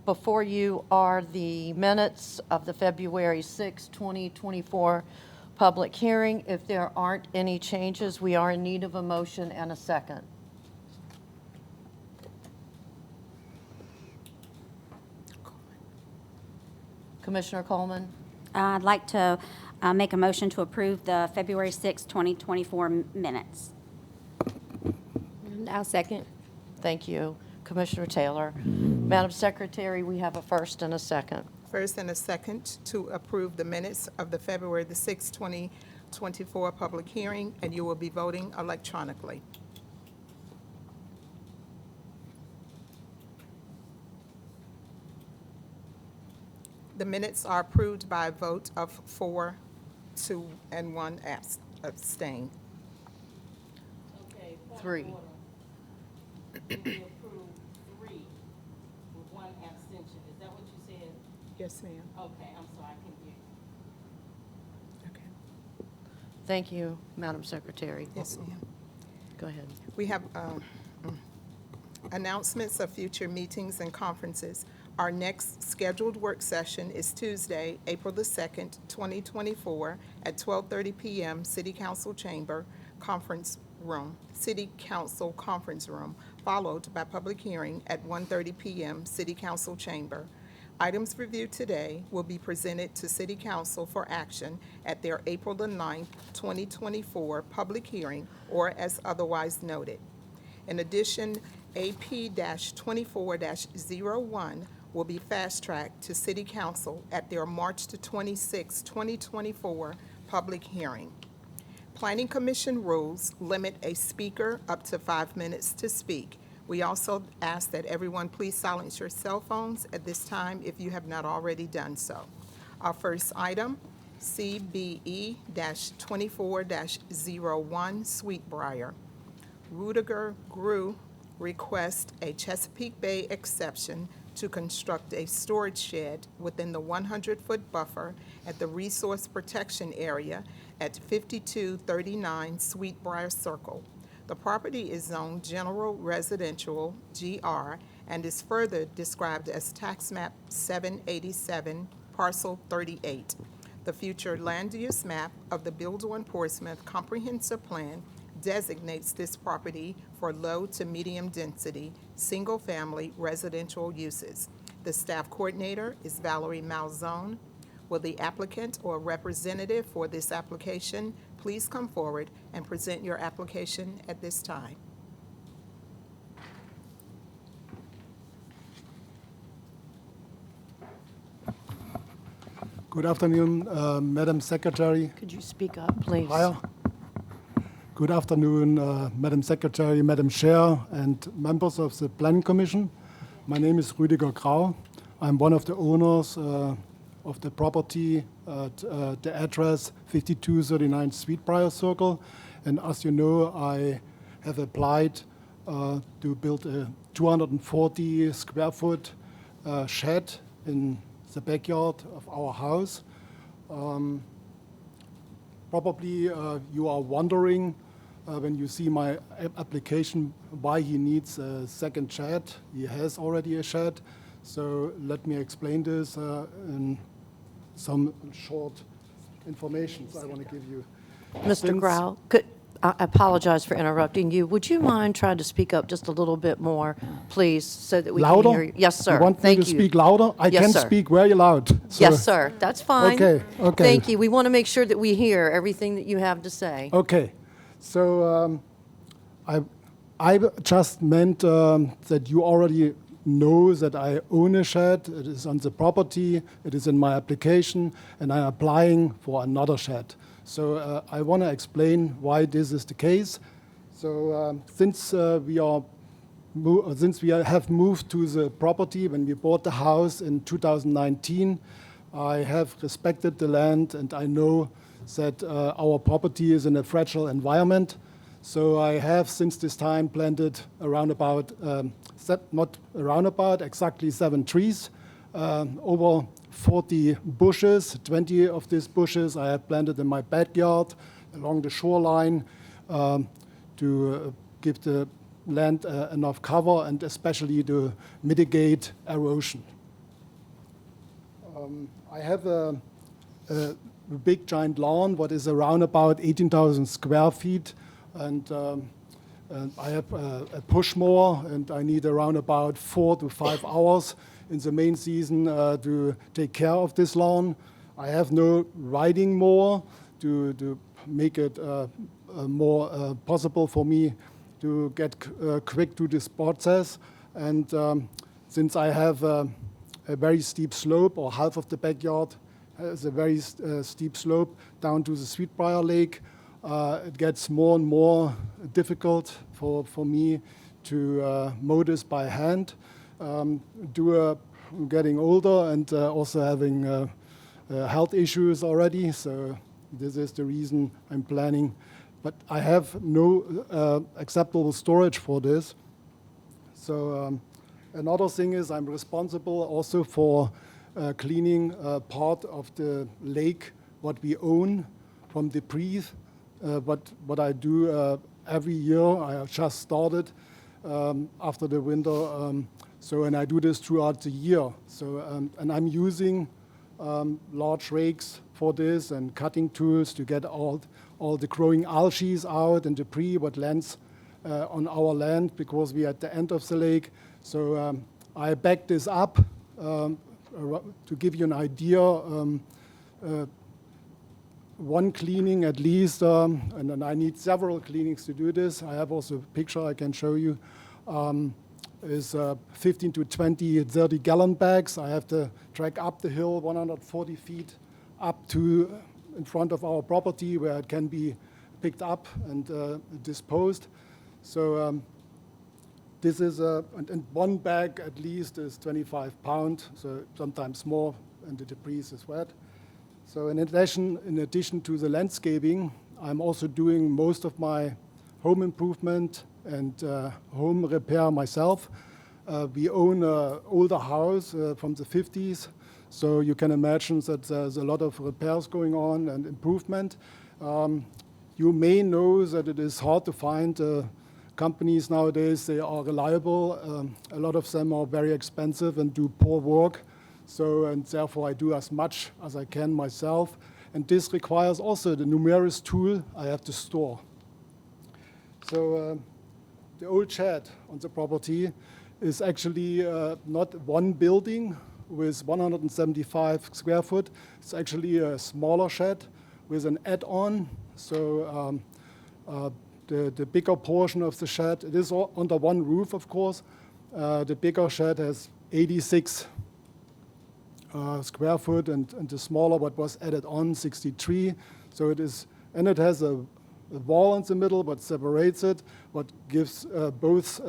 before you are the minutes of the February 6, 2024 public hearing. If there aren't any changes, we are in need of a motion and a second. Commissioner Coleman? I'd like to make a motion to approve the February 6, 2024 minutes. I'll second. Thank you. Commissioner Taylor. Madam Secretary, we have a first and a second. First and a second to approve the minutes of the February the 6th, 2024 public hearing, and you will be voting electronically. The minutes are approved by a vote of 4, 2, and 1 abstain. Okay, point of 3. order. We approved 3 with 1 abstention. Is that what you said? Yes, ma'am. Okay, I'm sorry, I couldn't hear you. Okay. Thank you, Madam Secretary. Yes, ma'am. Go ahead. We have announcements of future meetings and conferences. Our next scheduled work session is Tuesday, April the 2nd, 2024, at 12:30 p.m. City Council Chamber Conference Room, City Council Conference Room, followed by public hearing at 1:30 p.m. City Council Chamber. Items reviewed today will be presented to City Council for action at their April the 9th, 2024 public hearing or as otherwise noted. In addition, AP-24-01 will be fast-tracked to City Council at their March the 26th, 2024 public hearing. Planning Commission rules limit a speaker up to 5 minutes to speak. We also ask that everyone please silence your cell phones at this time if you have not already done so. Our first item, CBE-24-01, Sweetbriar. Rudiger Grew requests a Chesapeake Bay exception to construct a storage shed within the 100-foot buffer at the Resource Protection Area at 5239 Sweetbriar Circle. The property is zoned General Residential, GR, and is further described as Tax Map 787, Parcel 38. The future land use map of the Build on Portsmouth Comprehensive Plan designates this property for low to medium density, single-family residential uses. The staff coordinator is Valerie Malzone. Will the applicant or representative for this application please come forward and present your application at this time? Good afternoon, Madam Secretary. Could you speak up, please? Higher. Good afternoon, Madam Secretary, Madam Chair, and members of the Planning Commission. My name is Rüdiger Grau. I'm one of the owners of the property at the address 5239 Sweetbriar Circle. And as you know, I have applied to build a 240 square foot shed in the backyard of our house. Probably you are wondering when you see my application why he needs a second shed. He has already a shed. So let me explain this in some short information I want to give you. Mr. Grau, I apologize for interrupting you. Would you mind trying to speak up just a little bit more, please, so that we Louder? can hear you? Yes, sir. You want Thank me to you. speak louder? I Yes, can sir. speak very loud. So- Yes, sir. That's fine. Okay. Thank you. We want to make sure that we hear everything that you have to say. Okay, so I just meant that you already know that I own a shed. It is on the property. It is in my application, and I'm applying for another shed. So I want to explain why this is the case. So since we have moved to the property when we bought the house in 2019, I have respected the land, and I know that our property is in a fragile environment. So I have since this time planted exactly 7 trees, over 40 bushes. 20 of these bushes I have planted in my backyard along the shoreline to give the land enough cover and especially to mitigate erosion. I have a big giant lawn, what is around about 18,000 square feet, and I have a push mower, and I need around about 4 to 5 hours in the main season to take care of this lawn. I have no riding mower to make it more possible for me to get quick to this process. And since I have a very steep slope, or half of the backyard has a very steep slope down to the Sweetbriar Lake, it gets more and more difficult for me to mow this by hand. Getting older and also having health issues already, so this is the reason I'm planning. But I have no acceptable storage for this. So another thing is I'm responsible also for cleaning part of the lake, what we own from debris. What I do every year, I just started after the winter. And I do this throughout the year. So, and I'm using large rakes for this and cutting tools to get all the growing algae out and debris what lands on our land because we are at the end of the lake. So I back this up to give you an idea. One cleaning at least, and then I need several cleanings to do this. I have also a picture I can show you. Is 15 to 20 30-gallon bags. I have to trek up the hill 140 feet up to in front of our property where it can be picked up and disposed. So this is, and one bag at least is 25 pounds, so sometimes more, and the debris is wet. So in addition to the landscaping, I'm also doing most of my home improvement and home repair myself. We own an older house from the 50s, so you can imagine that there's a lot of repairs going on and improvement. You may know that it is hard to find companies nowadays. They are reliable. A lot of them are very expensive and do poor work. So, and therefore I do as much as I can myself. and this requires also the numerous tool I have to store. So the old shed on the property is actually not one building with 175 square foot. It's actually a smaller shed with an add-on. So the bigger portion of the shed, it is all under one roof, of course. The bigger shed has 86 square foot, and the smaller what was added on, 63. So it is, and it has a wall in the middle, but separates it, what gives both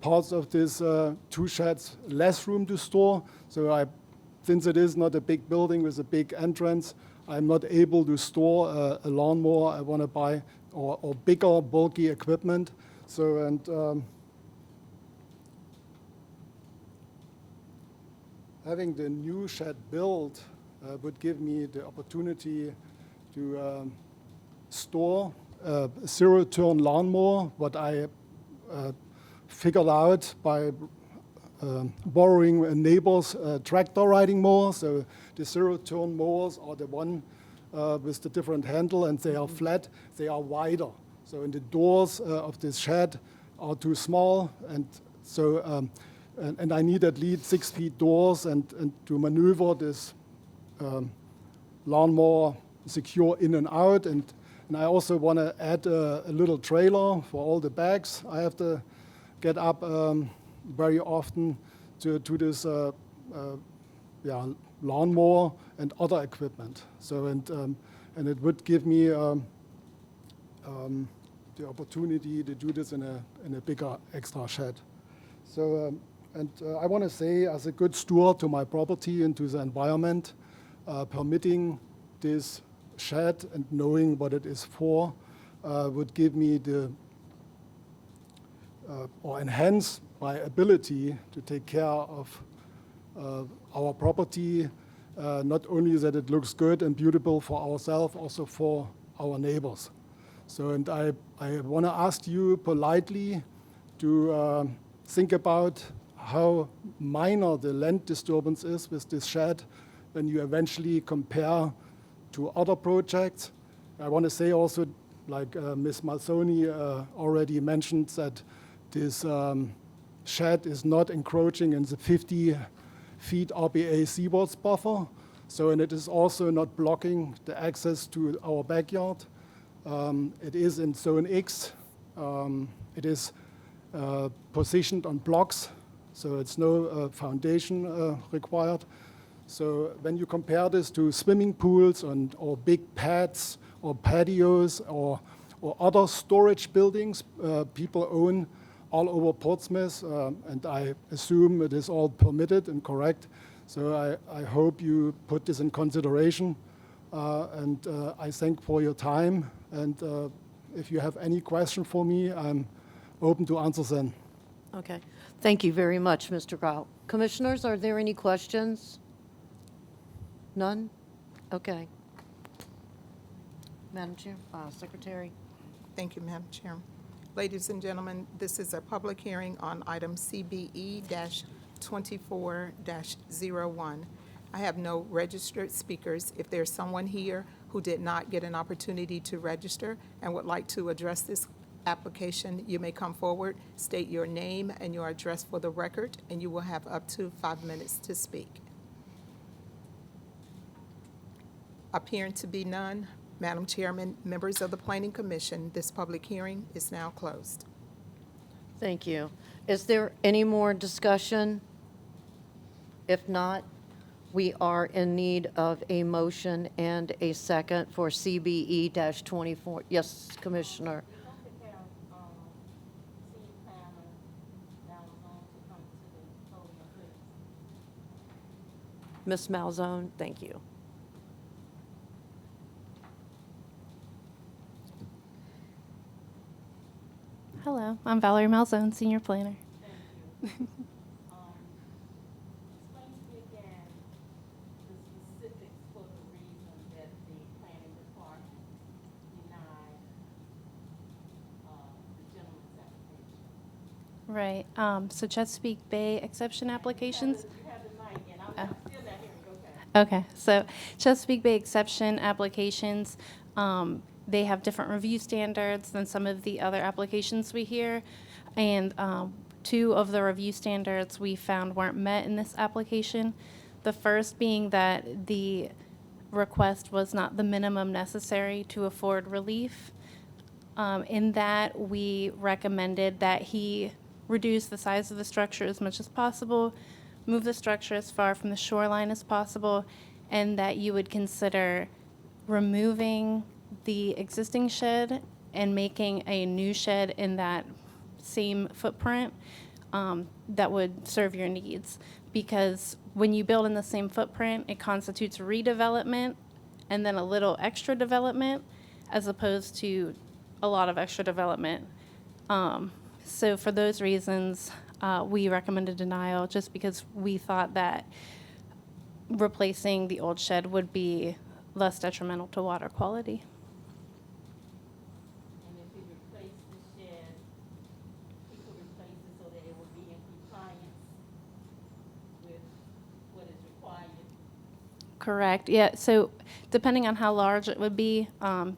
parts of this two sheds less room to store. So since it is not a big building with a big entrance, I'm not able to store a lawnmower. I want to buy or bigger, bulky equipment. So, and having the new shed built would give me the opportunity to store a zero-turn lawnmower, what I figured out by borrowing a neighbor's tractor riding mower. So the zero-turn mowers are the one with the different handle, and they are flat, they are wider. So in the doors of this shed are too small, and so and I need at least 6 feet doors and to maneuver this lawnmower secure in and out. And I also want to add a little trailer for all the bags. I have to get up very often to this lawnmower and other equipment. So and it would give me the opportunity to do this in a bigger extra shed. So I want to say, as a good steward to my property and to the environment, permitting this shed and knowing what it is for would give me the or enhance my ability to take care of our property, not only that it looks good and beautiful for ourselves, also for our neighbors. So, and I want to ask you politely to think about how minor the land disturbance is with this shed when you eventually compare to other projects. I want to say also, like Ms. Malzoni already mentioned, that this shed is not encroaching in the 50 feet RBA seawards buffer. So, and it is also not blocking the access to our backyard. It is in Zone X. It is positioned on blocks, so it's no foundation required. So when you compare this to swimming pools or big pads or patios or other storage buildings people own all over Portsmouth, and I assume it is all permitted and correct. So I hope you put this in consideration, and I thank for your time. And if you have any question for me, I'm open to answer them. Okay. Thank you very much, Mr. Grau. Commissioners, are there any questions? None? Okay. Madam Chair, Secretary. Thank you, Madam Chair. Ladies and gentlemen, this is a public hearing on item CBE-24-01. I have no registered speakers. If there's someone here who did not get an opportunity to register and would like to address this application, you may come forward, state your name and your address for the record, and you will have up to 5 minutes to speak. Appearing to be none, Madam Chairman, members of the Planning Commission, this public hearing is now closed. Thank you. Is there any more discussion? If not, we are in need of a motion and a second for CBE-24. Yes, Commissioner. Ms. Malzone, thank you. Hello, I'm Valerie Malzone, Senior Planner. Explain to me again the specifics for the reason that the planning department denied the gentleman's application. Right, so Chesapeake Bay exception applications. You have the mic, and I'm still not hearing. Okay, so Chesapeake Bay exception applications, they have different review standards than some of the other applications we hear. And two of the review standards we found weren't met in this application. The first being that the request was not the minimum necessary to afford relief. In that, we recommended that he reduce the size of the structure as much as possible, move the structure as far from the shoreline as possible, and that you would consider removing the existing shed and making a new shed in that same footprint that would serve your needs. Because when you build in the same footprint, it constitutes redevelopment and then a little extra development as opposed to a lot of extra development. So for those reasons, we recommended denial just because we thought that replacing the old shed would be less detrimental to water quality. And if he replaced the shed, he could replace it so that it would be in compliance with what is required. Correct, yeah, so depending on how large it would be,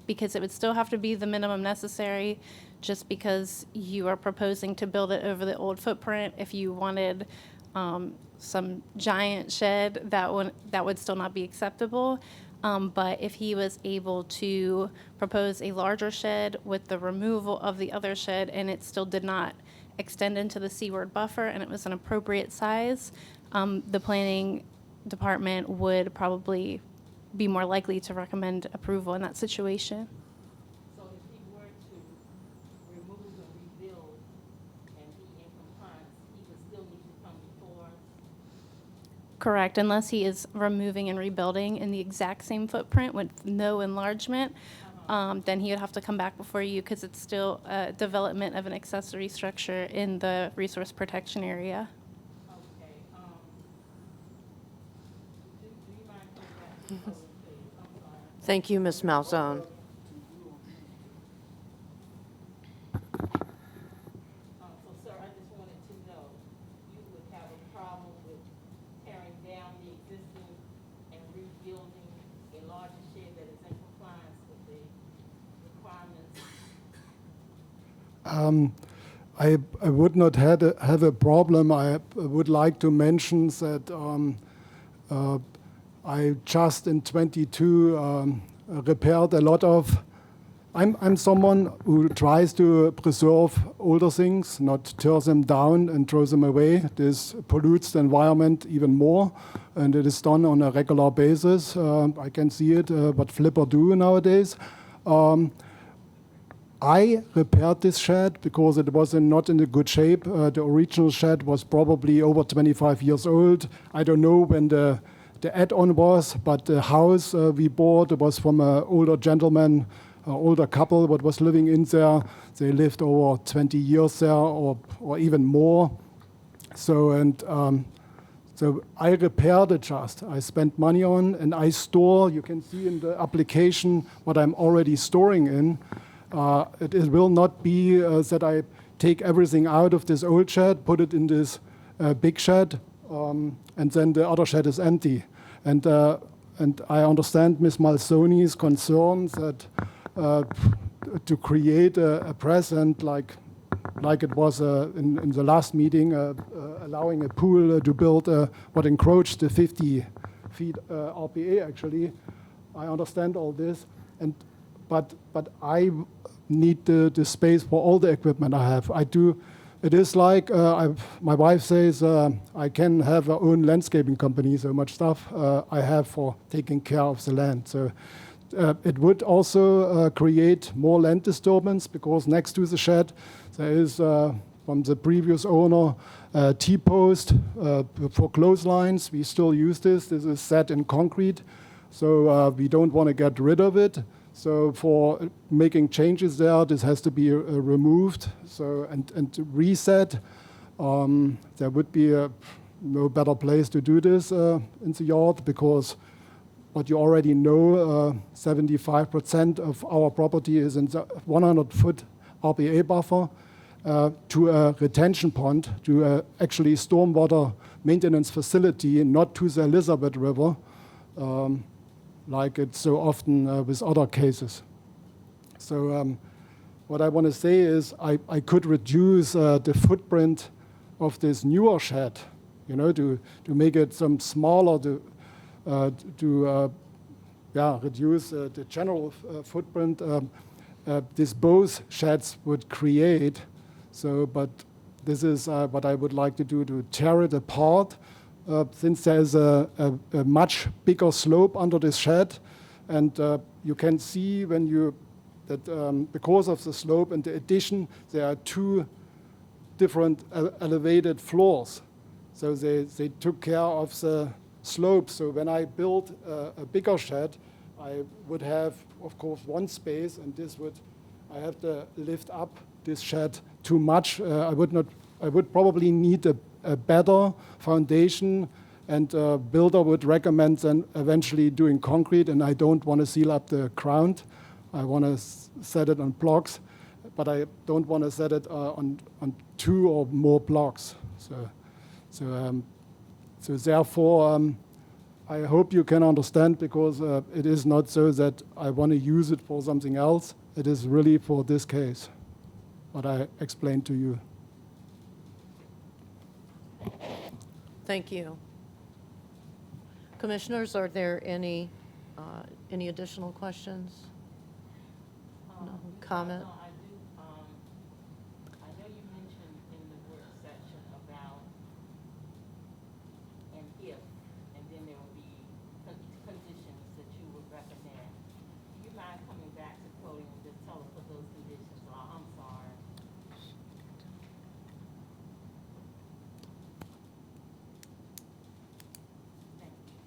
because it would still have to be the minimum necessary, just because you are proposing to build it over the old footprint. If you wanted some giant shed, that would still not be acceptable. But if he was able to propose a larger shed with the removal of the other shed and it still did not extend into the seaward buffer and it was an appropriate size, the planning department would probably be more likely to recommend approval in that situation. So if he were to remove and rebuild and be in compliance, he would still need to come before us? Correct, unless he is removing and rebuilding in the exact same footprint with no enlargement, then he would have to come back before you because it's still a development of an accessory structure in the resource protection area. Okay, do you mind putting that please? I'm sorry. Thank you, Ms. Malzone. So, sir, I just wanted to know, you would have a problem with tearing down the existing and rebuilding a larger shed that is in compliance with the requirements? I would not have a problem. I would like to mention that I just in 22 repaired a lot of. I'm someone who tries to preserve older things, not tear them down and throw them away. This pollutes the environment even more, and it is done on a regular basis. I can see it, what Flipper do nowadays. I repaired this shed because it was not in a good shape. The original shed was probably over 25 years old. I don't know when the add-on was, but the house we bought was from an older gentleman, an older couple that was living in there. They lived over 20 years there or even more. So I repaired it just. I spent money on and I store, you can see in the application what I'm already storing in. It will not be that I take everything out of this old shed, put it in this big shed, and then the other shed is empty. And I understand Ms. Malzoni's concerns that to create a present like it was in the last meeting, allowing a pool to build what encroached the 50 feet RPA actually. I understand all this, but I need the space for all the equipment I have. I do. It is like my wife says I can have our own landscaping company. So much stuff I have for taking care of the land. So it would also create more land disturbance because next to the shed there is from the previous owner T-post for clotheslines. We still use this. This is set in concrete, so we don't want to get rid of it. So for making changes there, this has to be removed. So and reset. There would be no better place to do this in the yard because what you already know, 75% of our property is in the 100-foot RPA buffer to a retention pond, to actually stormwater maintenance facility, not to the Elizabeth River. like it's so often with other cases. So what I want to say is I could reduce the footprint of this newer shed, to make it some smaller, to reduce the general footprint this both sheds would create. So, but this is what I would like to do, to tear it apart, since there's a much bigger slope under this shed, and you can see that because of the slope and the addition, there are two different elevated floors. So they took care of the slope. So when I built a bigger shed, I would have, of course, one space, and I have to lift up this shed too much. I would probably need a better foundation, and builder would recommend then eventually doing concrete, and I don't want to seal up the ground. I want to set it on blocks, but I don't want to set it on 2 or more blocks. So therefore, I hope you can understand, because it is not so that I want to use it for something else. It is really for this case, what I explained to you. Thank you. Commissioners, are there any additional questions? No comment? I know you mentioned in the work section about an if, and then there will be conditions that you would recommend. Do you mind coming back to quoting and just tell us what those conditions are? I'm sorry. Thank you.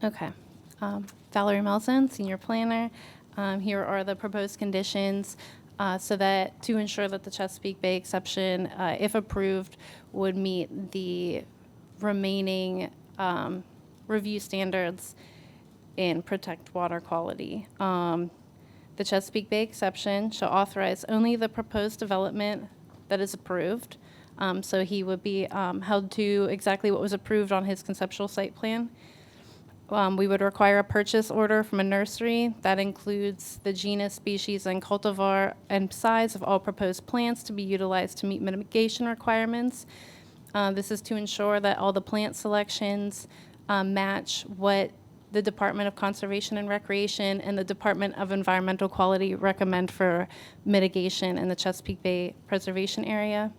Okay. Valerie Melson, Senior Planner. Here are the proposed conditions so that to ensure that the Chesapeake Bay exception, if approved, would meet the remaining review standards and protect water quality. The Chesapeake Bay exception shall authorize only the proposed development that is approved. So he would be held to exactly what was approved on his conceptual site plan. We would require a purchase order from a nursery that includes the genus, species, and cultivar and size of all proposed plants to be utilized to meet mitigation requirements. This is to ensure that all the plant selections match what the Department of Conservation and Recreation and the Department of Environmental Quality recommend for mitigation in the Chesapeake Bay Preservation Area.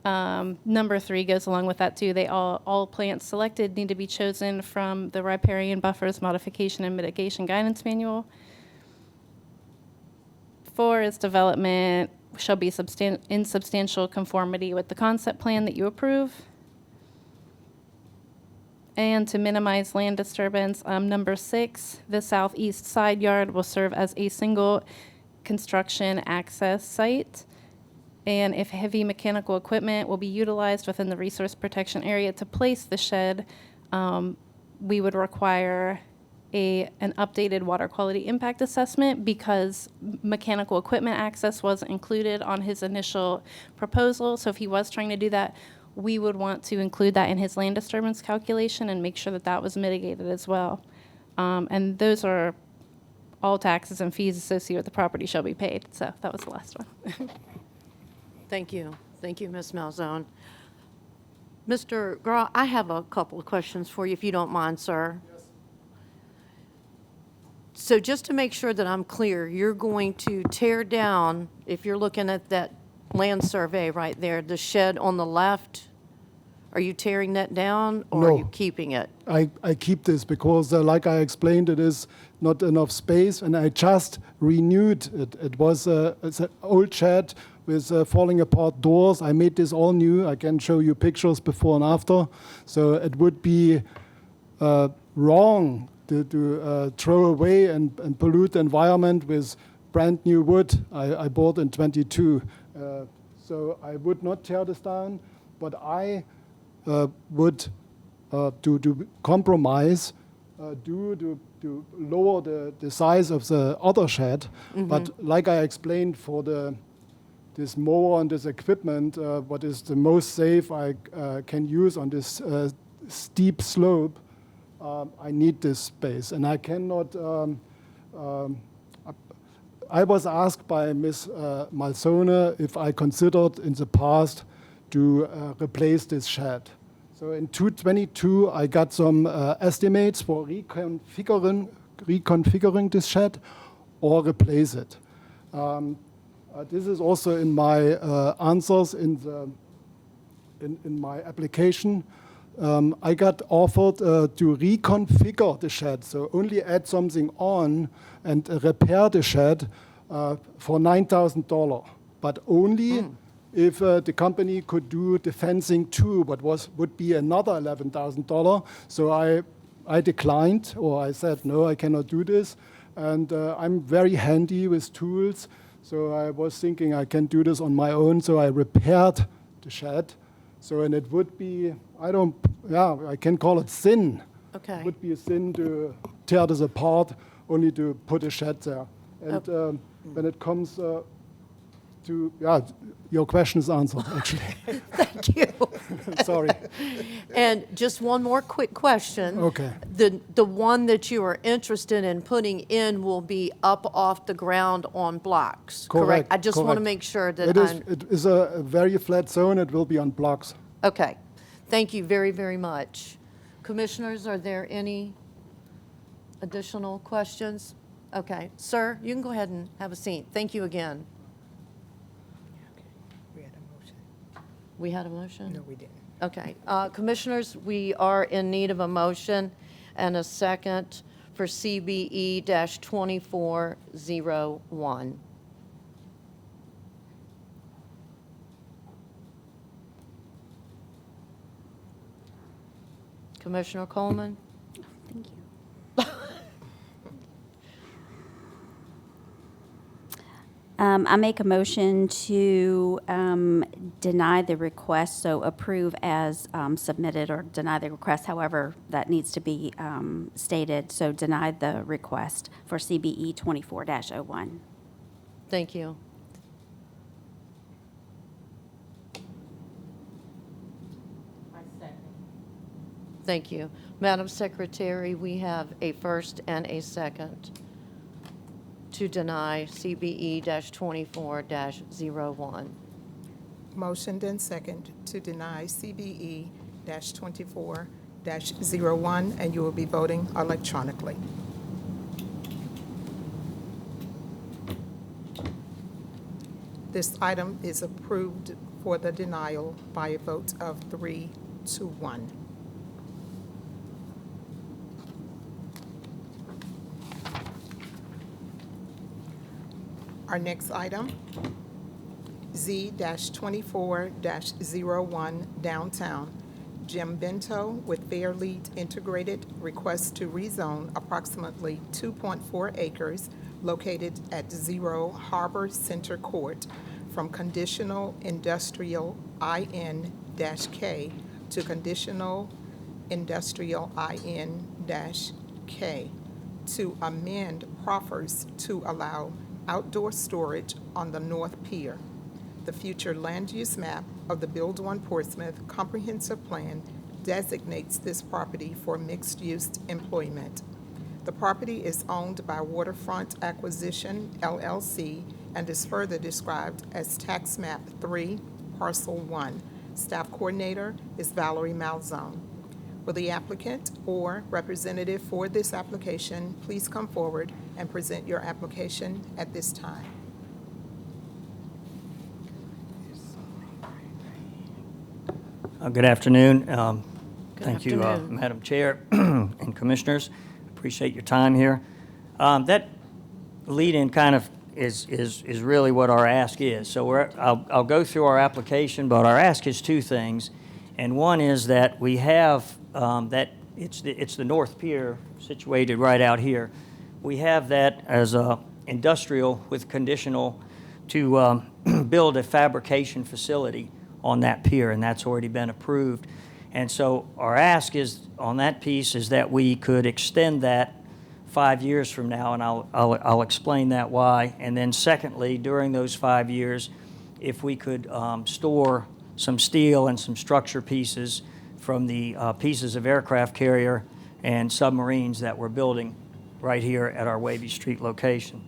Number 3 goes along with that too. All plants selected need to be chosen from the riparian buffers modification and mitigation guidance manual. 4 is development shall be in substantial conformity with the concept plan that you approve. And to minimize land disturbance, number 6, the southeast side yard will serve as a single construction access site. And if heavy mechanical equipment will be utilized within the resource protection area to place the shed, we would require an updated water quality impact assessment, because mechanical equipment access wasn't included on his initial proposal. So if he was trying to do that, we would want to include that in his land disturbance calculation and make sure that that was mitigated as well. And those are all taxes and fees associated with the property shall be paid. So that was the last one. Thank you. Thank you, Ms. Malzone. Mr. Grau, I have a couple of questions for you, if you don't mind, sir. Yes. So just to make sure that I'm clear, you're going to tear down, if you're looking at that land survey right there, the shed on the left, are you tearing that down, or No. are you keeping it? I keep this because, like I explained, it is not enough space, and I just renewed it. It was it's an old shed with falling apart doors. I made this all new. I can show you pictures before and after. So it would be wrong to throw away and pollute the environment with brand new wood I bought in 22. So I would not tear this down, but I would to compromise do to lower the size of the other shed. But like I explained, for this mower and this equipment, what is the most safe I can use on this steep slope, I need this space. And I cannot, I was asked by Ms. Malzone if I considered in the past to replace this shed. So in 2022, I got some estimates for reconfiguring this shed or replace it. This is also in my answers in my application. I got offered to reconfigure the shed, so only add something on and repair the shed for $9,000, but only if the company could do the fencing too, but would be another $11,000. So I declined, or I said, no, I cannot do this. And I'm very handy with tools, so I was thinking I can do this on my own, so I repaired the shed. So, and it would be, I can call it sin. Okay. It would be a sin to tear this apart, only to put a shed there. And when it comes to, your question is answered, actually. Thank you. Sorry. And just one more quick question. Okay. The one that you are interested in putting in will be up off the ground on blocks, correct? I just want to correct. make sure that It is a very flat zone. It will be on blocks. Okay. Thank you very, very much. Commissioners, are there any additional questions? Okay. Sir, you can go ahead and have a seat. Thank you again. We had a motion. We had a motion? No, we didn't. Okay. Commissioners, we are in need of a motion and a second for CBE-2401. Commissioner Coleman? Thank you. I make a motion to deny the request, so approve as submitted, or deny the request, however that needs to be stated. So deny the request for CBE 24-01. Thank you. Thank you. Madam Secretary, we have a first and a second to deny CBE-24-01. Motioned and second to deny CBE-24-01, and you will be voting electronically. This item is approved for the denial by a vote of 3-1. Our next item, Z-24-01 Downtown. Jim Bento with Fairlead Integrated requests to rezone approximately 2.4 acres located at 0 Harbor Center Court from conditional industrial IN-K to conditional industrial IN-K to amend proffers to allow outdoor storage on the North Pier. The future land use map of the Build One Portsmouth Comprehensive Plan designates this property for mixed-use employment. The property is owned by Waterfront Acquisition, LLC, and is further described as Tax Map 3, Parcel 1. Staff Coordinator is Valerie Malzone. Will the applicant or representative for this application please come forward and present your application at this time? Good afternoon. Thank you, afternoon. Madam Chair and Commissioners. Appreciate your time here. That lead-in kind of is really what our ask is. So I'll go through our application, but our ask is two things. And one is that we have that it's the North Pier situated right out here. We have that as a industrial with conditional to build a fabrication facility on that pier, and that's already been approved. And so our ask is, on that piece, is that we could extend that 5 years from now, and I'll explain that why. And then secondly, during those 5 years, if we could store some steel and some structure pieces from the pieces of aircraft carrier and submarines that we're building right here at our Wavy Street location.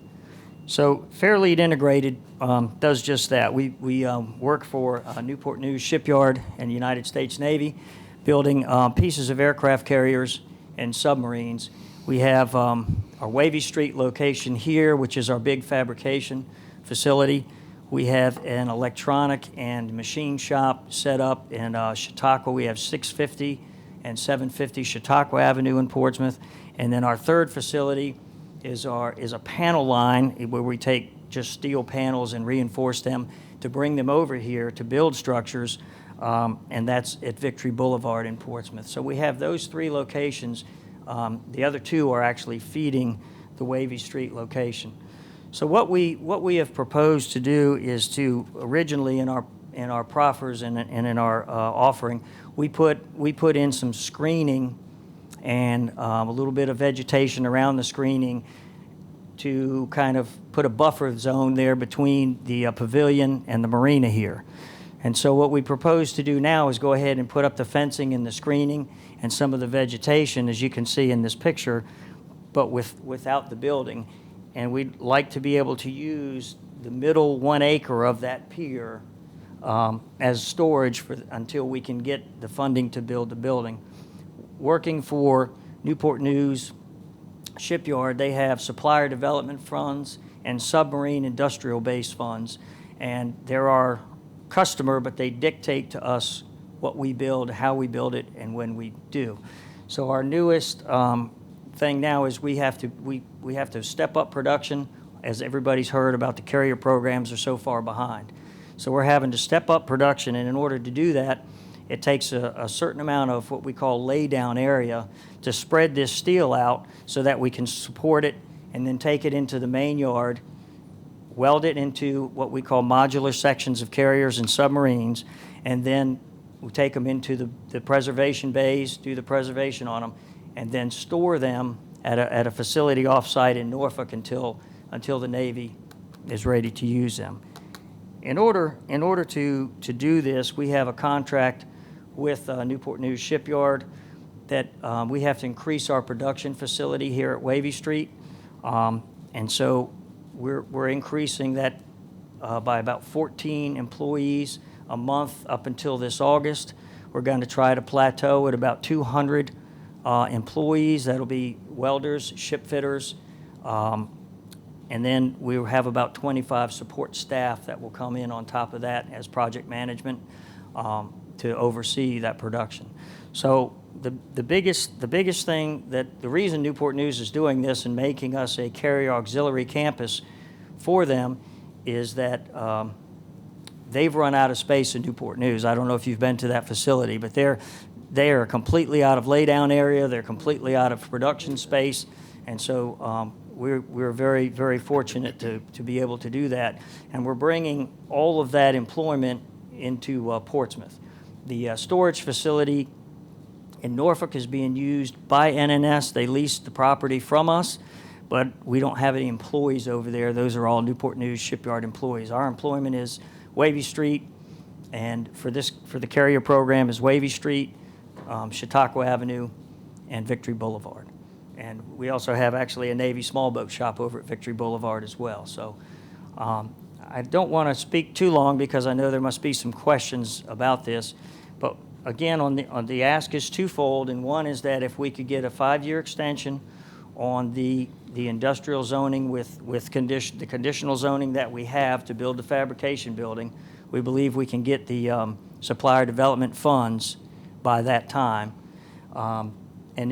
So Fairlead Integrated does just that. We work for Newport News Shipyard and the United States Navy, building pieces of aircraft carriers and submarines. We have our Wavy Street location here, which is our big fabrication facility. We have an electronic and machine shop set up in Chautauqua. We have 650 and 750 Chautauqua Avenue in Portsmouth. And then our third facility is a panel line where we take just steel panels and reinforce them to bring them over here to build structures, and that's at Victory Boulevard in Portsmouth. So we have those 3 locations. The other 2 are actually feeding the Wavy Street location. So what we have proposed to do is to originally in our proffers and in our offering, we put in some screening and a little bit of vegetation around the screening to kind of put a buffer zone there between the pavilion and the marina here. And so what we propose to do now is go ahead and put up the fencing and the screening and some of the vegetation, as you can see in this picture, but without the building. And we'd like to be able to use the middle 1 acre of that pier as storage until we can get the funding to build the building. Working for Newport News Shipyard, they have supplier development funds and submarine industrial base funds, and they're our customer, but they dictate to us what we build, how we build it, and when we do. So our newest thing now is we have to step up production. As everybody's heard about, the carrier programs are so far behind. So we're having to step up production, and in order to do that, it takes a certain amount of what we call lay-down area to spread this steel out so that we can support it and then take it into the main yard, weld it into what we call modular sections of carriers and submarines, and then we take them into the preservation bays, do the preservation on them, and then store them at a facility off-site in Norfolk until the Navy is ready to use them. In order to do this, we have a contract with Newport News Shipyard that we have to increase our production facility here at Wavy Street. And so we're increasing that by about 14 employees a month up until this August. We're going to try to plateau at about 200 employees. That'll be welders, ship fitters, and then we have about 25 support staff that will come in on top of that as project management to oversee that production. So the biggest thing, that the reason Newport News is doing this and making us a carrier auxiliary campus for them is that they've run out of space in Newport News. I don't know if you've been to that facility, but they are completely out of laydown area. They're completely out of production space, and so we're very, very fortunate to be able to do that. And we're bringing all of that employment into Portsmouth. The storage facility in Norfolk is being used by NNS. They leased the property from us, but we don't have any employees over there. Those are all Newport News Shipyard employees. Our employment is Wavy Street, and for the carrier program is Wavy Street, Chautauqua Avenue, and Victory Boulevard. And we also have actually a Navy small boat shop over at Victory Boulevard as well. So I don't want to speak too long because I know there must be some questions about this. But again, on the ask is twofold, and one is that if we could get a 5-year extension on the industrial zoning with the conditional zoning that we have to build the fabrication building, we believe we can get the supplier development funds by that time. And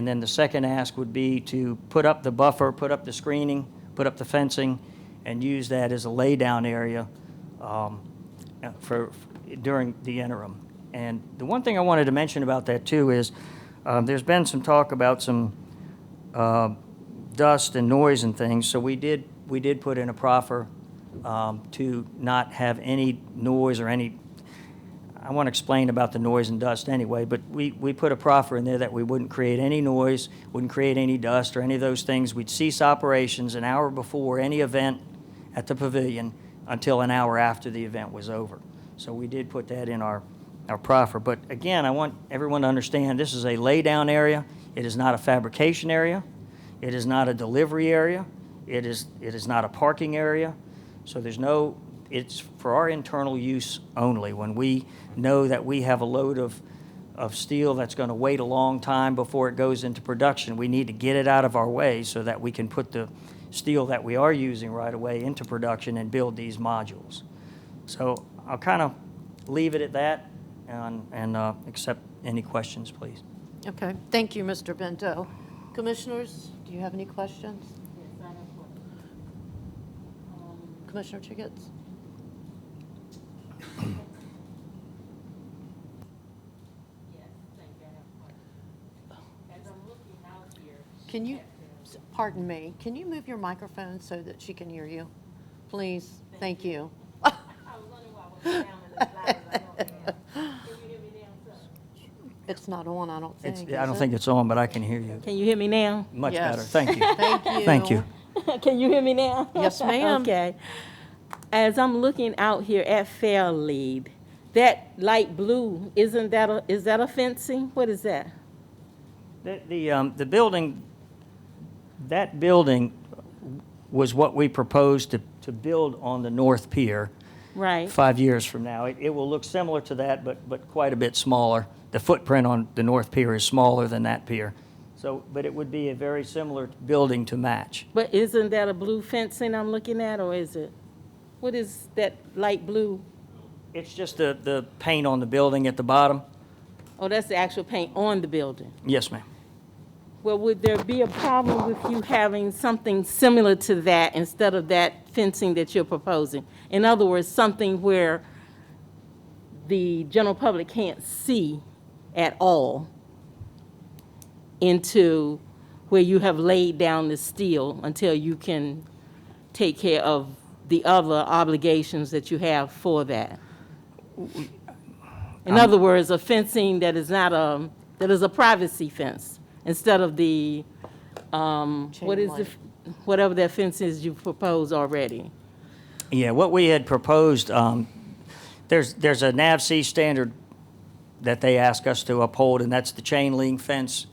then the second ask would be to put up the buffer, put up the screening, put up the fencing, and use that as a laydown area during the interim. And the one thing I wanted to mention about that too is there's been some talk about some dust and noise and things. So we did put in a proffer to not have any noise or any, I I want to explain about the noise and dust anyway, but we put a proffer in there that we wouldn't create any noise, wouldn't create any dust or any of those things. We'd cease operations an hour before any event at the pavilion until an hour after the event was over. So we did put that in our proffer. But again, I want everyone to understand this is a lay-down area. It is not a fabrication area. It is not a delivery area. It is not a parking area. So it's for our internal use only. When we know that we have a load of steel that's going to wait a long time before it goes into production, we need to get it out of our way so that we can put the steel that we are using right away into production and build these modules. So I'll kind of leave it at that and accept any questions, please. Okay, thank you, Mr. Bento. Commissioners, do you have any questions? Commissioner Chicketts? Can you, pardon me, can you move your microphone so that she can hear you? Please, thank you. It's not on, I don't think. I don't think it's on, but I can hear you. Can you hear me now? Much Yes. better. Thank you. Thank you. Thank you. Can you hear me now? Yes, ma'am. Okay. As I'm looking out here at Fairlead, that light blue, is that a fencing? What is that? The building, that building was what we proposed to build on the North Pier Right. 5 years from now. It will look similar to that, but quite a bit smaller. The footprint on the North Pier is smaller than that pier. So, but it would be a very similar building to match. But isn't that a blue fencing I'm looking at, or is it? What is that light blue? It's just the paint on the building at the bottom. Oh, that's the actual paint on the building. Yes, ma'am. Well, would there be a problem with you having something similar to that instead of that fencing that you're proposing? In other words, something where the general public can't see at all into where you have laid down the steel until you can take care of the other obligations that you have for that. In other words, a fencing that is not that is a privacy fence instead of the, whatever that fence is you proposed already. Yeah, what we had proposed, there's a NAVC standard that they ask us to uphold, and that's the chain link fence.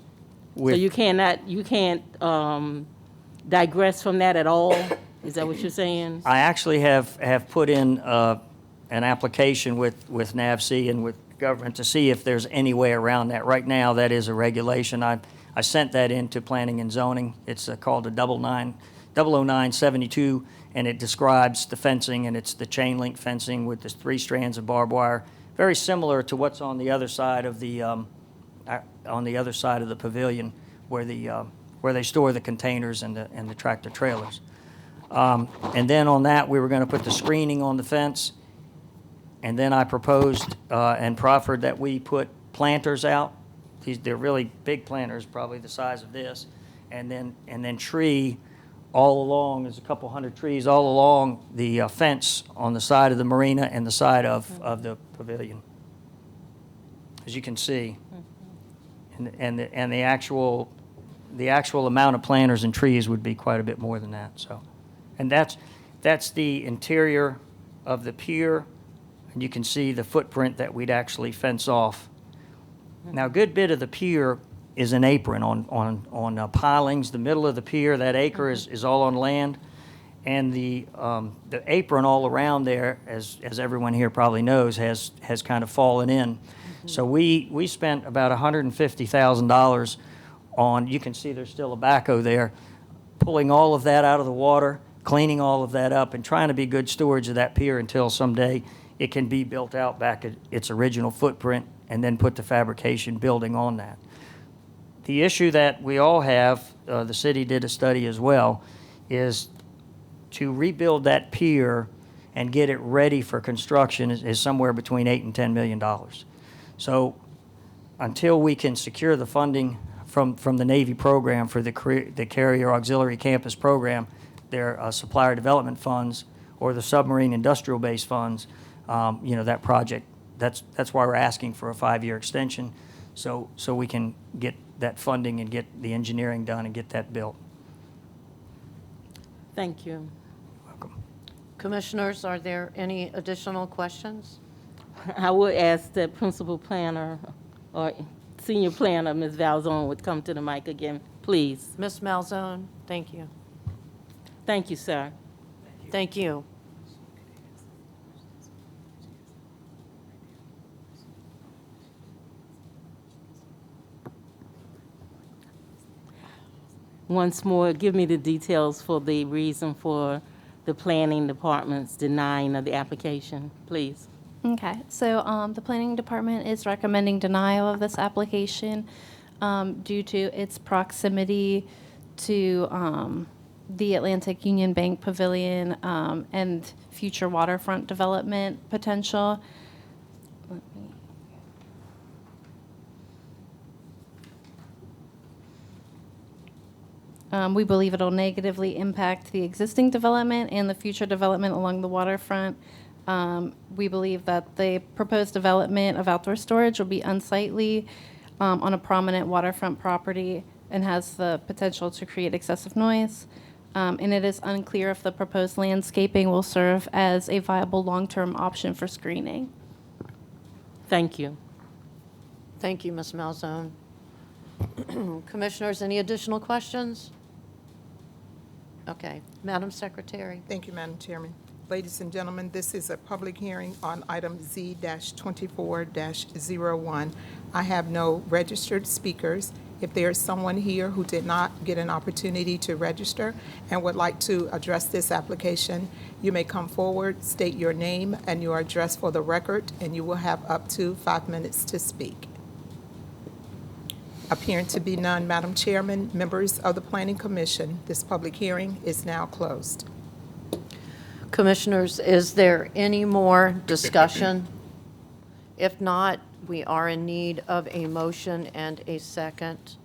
So you can't digress from that at all? Is that what you're saying? I actually have put in an application with NAVC and with government to see if there's any way around that. Right now, that is a regulation. I sent that into planning and zoning. It's called a 00972, and it describes the fencing, and it's the chain link fencing with the 3 strands of barbed wire, very similar to what's on the other side of the pavilion, where they store the containers and the tractor trailers. And then on that, we were going to put the screening on the fence. And then I proposed and proffered that we put planters out. They're really big planters, probably the size of this. And then tree all along, there's a couple hundred trees all along the fence on the side of the marina and the side of the pavilion, as you can see. And the actual amount of planters and trees would be quite a bit more than that. So, and that's the interior of the pier, and you can see the footprint that we'd actually fence off. Now, a good bit of the pier is an apron on pilings. The middle of the pier, that acre is all on land, and the apron all around there, as everyone here probably knows, has kind of fallen in. So we spent about $150,000 on, you can see there's still a backhoe there, pulling all of that out of the water, cleaning all of that up, and trying to be good stewards of that pier until someday it can be built out back at its original footprint and then put the fabrication building on that. The issue that we all have, the city did a study as well, is to rebuild that pier and get it ready for construction is somewhere between $8 and $10 million. So until we can secure the funding from the Navy program for the Carrier Auxiliary Campus program, their supplier development funds, or the submarine industrial base funds, that project that's why we're asking for a 5-year extension, so we can get that funding and get the engineering done and get that built. Thank you. Welcome. Commissioners, are there any additional questions? I would ask the principal planner or senior planner, Ms. Valzone, would come to the mic again, please. Ms. Malzone, thank you. Thank you, sir. Thank you. Once more, give me the details for the reason for the planning department's denying of the application, please. Okay, so the planning department is recommending denial of this application due to its proximity to the Atlantic Union Bank Pavilion and future waterfront development potential. We believe it'll negatively impact the existing development and the future development along the waterfront. We believe that the proposed development of outdoor storage will be unsightly on a prominent waterfront property and has the potential to create excessive noise. And it is unclear if the proposed landscaping will serve as a viable long-term option for screening. Thank you. Thank you, Ms. Malzone. Commissioners, any additional questions? Okay, Madam Secretary. Thank you, Madam Chairman. Ladies and gentlemen, this is a public hearing on item Z-24-01. I have no registered speakers. If there is someone here who did not get an opportunity to register and would like to address this application, you may come forward, state your name and your address for the record, and you will have up to 5 minutes to speak. Appearing to be none, Madam Chairman, members of the Planning Commission, this public hearing is now closed. Commissioners, is there any more discussion? If not, we are in need of a motion and a second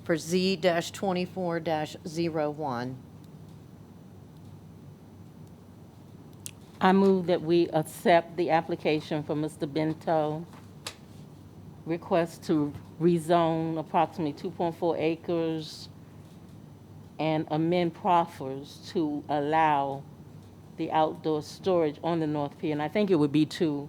for Z-24-01. I move that we accept the application for Mr. Bento, request to rezone approximately 2.4 acres and amend proffers to allow the outdoor storage on the North Pier. And I think it would be to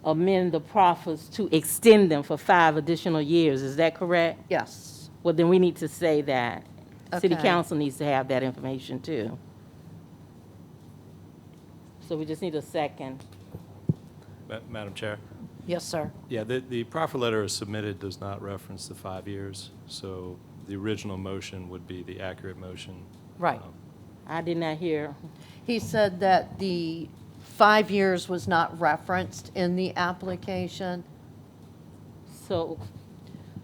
amend the proffers to extend them for 5 additional years. Is that correct? Yes. Well, then we need to say that. City Okay. Council needs to have that information too. So we just need a second. Madam Chair? Yes, sir. Yeah, the proffer letter is submitted does not reference the 5 years, so the original motion would be the accurate motion. Right. I did not hear. He said that the 5 years was not referenced in the application, So,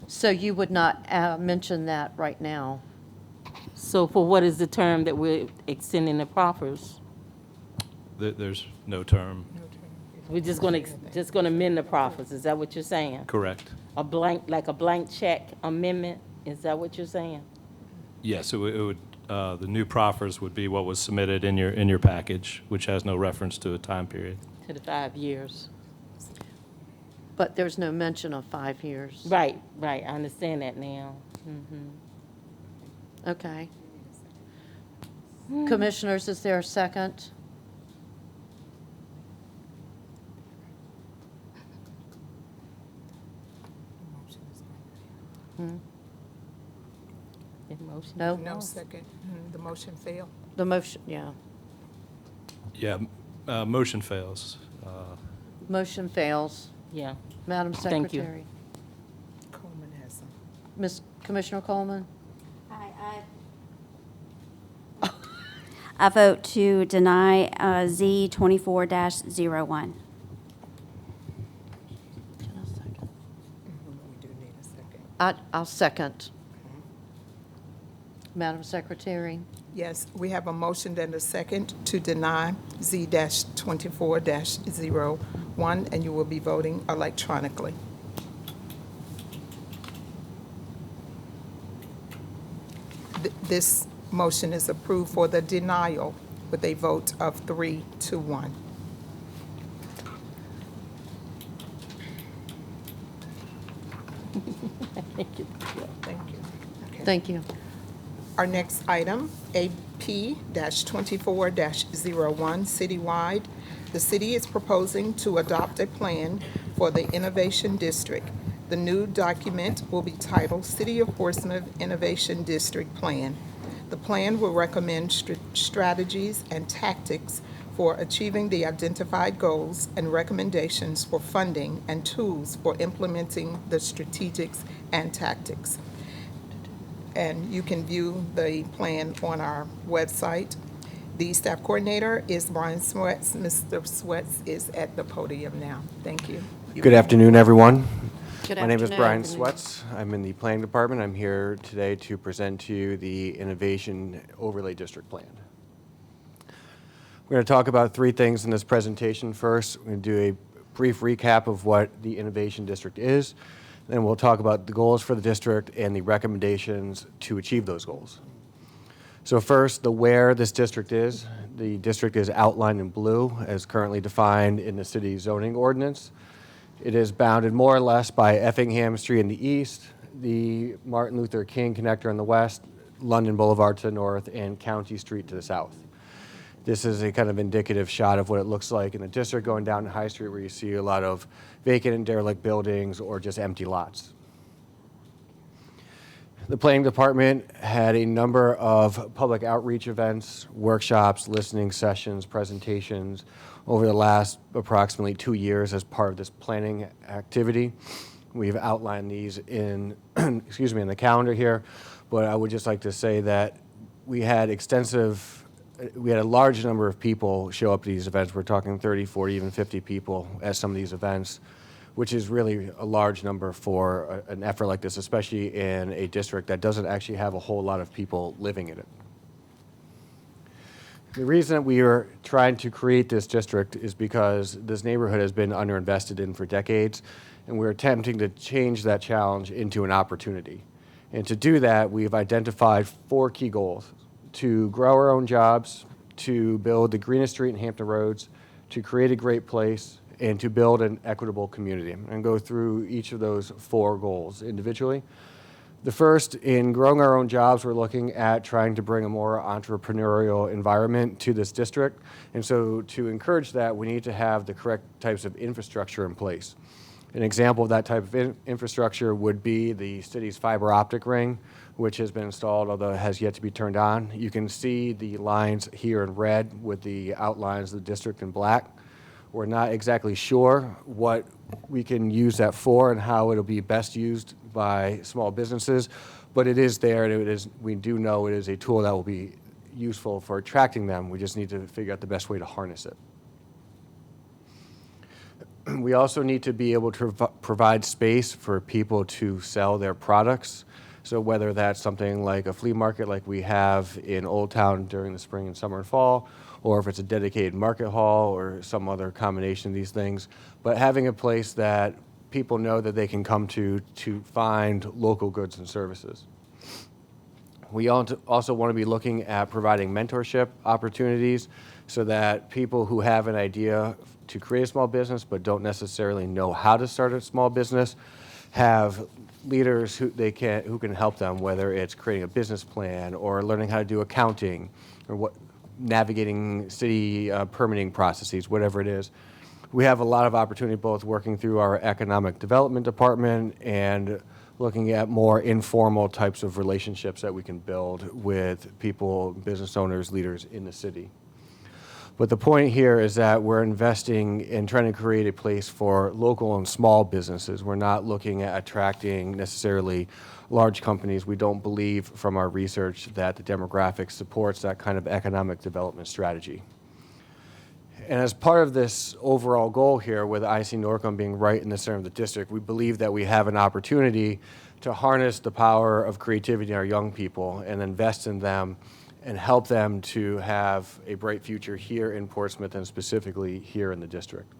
so you would not mention that right now. so for what is the term that we're extending the proffers? There's no term. We're just gonna amend the proffers, is that what you're saying? Correct. A blank, like a blank check amendment, is that what you're saying? Yes, it would, the new proffers would be what was submitted in your package, which has no reference to a time period. To the 5 years. But there's no mention of 5 years. Right, I understand that now. Okay. Commissioners, is there a second? The motion- No? No second. The motion failed. The motion, yeah. Yeah, motion fails. Motion fails. Yeah, Madam Thank you. Secretary. Coleman has some. Commissioner Coleman? I vote to deny Z-24-01. We do need a second. I'll second. Madam Secretary? Yes, we have a motion and a second to deny Z-24-01, and you will be voting electronically. This motion is approved for the denial with a vote of 3-1. Thank you. Okay. Thank you. Our next item, AP-24-01, citywide. The city is proposing to adopt a plan for the Innovation District. The new document will be titled City of Portsmouth Innovation District Plan. The plan will recommend strategies and tactics for achieving the identified goals and recommendations for funding and tools for implementing the strategics and tactics. And you can view the plan on our website. The staff coordinator is Brian Sweats. Mr. Sweats is at the podium now. Thank you. Good afternoon, everyone. Good My name is afternoon. Brian Sweats. I'm in the planning department. I'm here today to present to you the Innovation Overlay District Plan. We're going to talk about three things in this presentation. First, we're going to do a brief recap of what the Innovation District is. Then we'll talk about the goals for the district and the recommendations to achieve those goals. So first, the where this district is. The district is outlined in blue as currently defined in the city zoning ordinance. It is bounded more or less by Effingham Street in the east, the Martin Luther King connector in the west, London Boulevard to the north, and County Street to the south. This is a kind of indicative shot of what it looks like in the district going down to High Street, where you see a lot of vacant and derelict buildings or just empty lots. The planning department had a number of public outreach events, workshops, listening sessions, presentations over the last approximately 2 years as part of this planning activity. We've outlined these in, in the calendar here, but I would just like to say that we had a large number of people show up to these events. We're talking 30, 40, even 50 people at some of these events, which is really a large number for an effort like this, especially in a district that doesn't actually have a whole lot of people living in it. The reason that we are trying to create this district is because this neighborhood has been underinvested in for decades, and we're attempting to change that challenge into an opportunity. And to do that, we've identified 4 key goals: to grow our own jobs, to build the greenest street in Hampton Roads, to create a great place, and to build an equitable community. I'm going to go through each of those 4 goals individually. The first, in growing our own jobs, we're looking at trying to bring a more entrepreneurial environment to this district. And so to encourage that, we need to have the correct types of infrastructure in place. An example of that type of infrastructure would be the city's fiber optic ring, which has been installed, although it has yet to be turned on. You can see the lines here in red with the outlines of the district in black. We're not exactly sure what we can use that for and how it'll be best used by small businesses, but it is there, and we do know it is a tool that will be useful for attracting them. We just need to figure out the best way to harness it. We also need to be able to provide space for people to sell their products. So whether that's something like a flea market like we have in Old Town during the spring and summer and fall, or if it's a dedicated market hall or some other combination of these things, but having a place that people know that they can come to find local goods and services. We also want to be looking at providing mentorship opportunities so that people who have an idea to create a small business but don't necessarily know how to start a small business have leaders who can help them, whether it's creating a business plan or learning how to do accounting or navigating city permitting processes, whatever it is. We have a lot of opportunity both working through our economic development department and looking at more informal types of relationships that we can build with people, business owners, leaders in the city. But the point here is that we're investing in trying to create a place for local and small businesses. We're not looking at attracting necessarily large companies. We don't believe from our research that the demographic supports that kind of economic development strategy. And as part of this overall goal here, with IC Norcom being right in the center of the district, we believe that we have an opportunity to harness the power of creativity in our young people and invest in them and help them to have a bright future here in Portsmouth and specifically here in the district.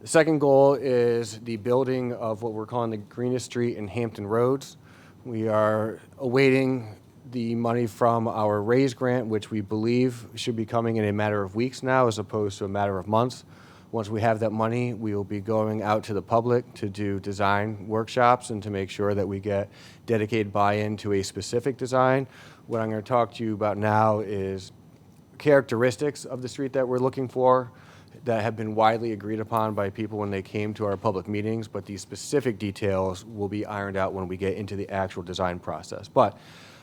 The second goal is the building of what we're calling the greenest street in Hampton Roads. We are awaiting the money from our RAISE grant, which we believe should be coming in a matter of weeks now as opposed to a matter of months. Once we have that money, we will be going out to the public to do design workshops and to make sure that we get dedicated buy-in to a specific design. What I'm going to talk to you about now is characteristics of the street that we're looking for that have been widely agreed upon by people when they came to our public meetings, but these specific details will be ironed out when we get into the actual design process. But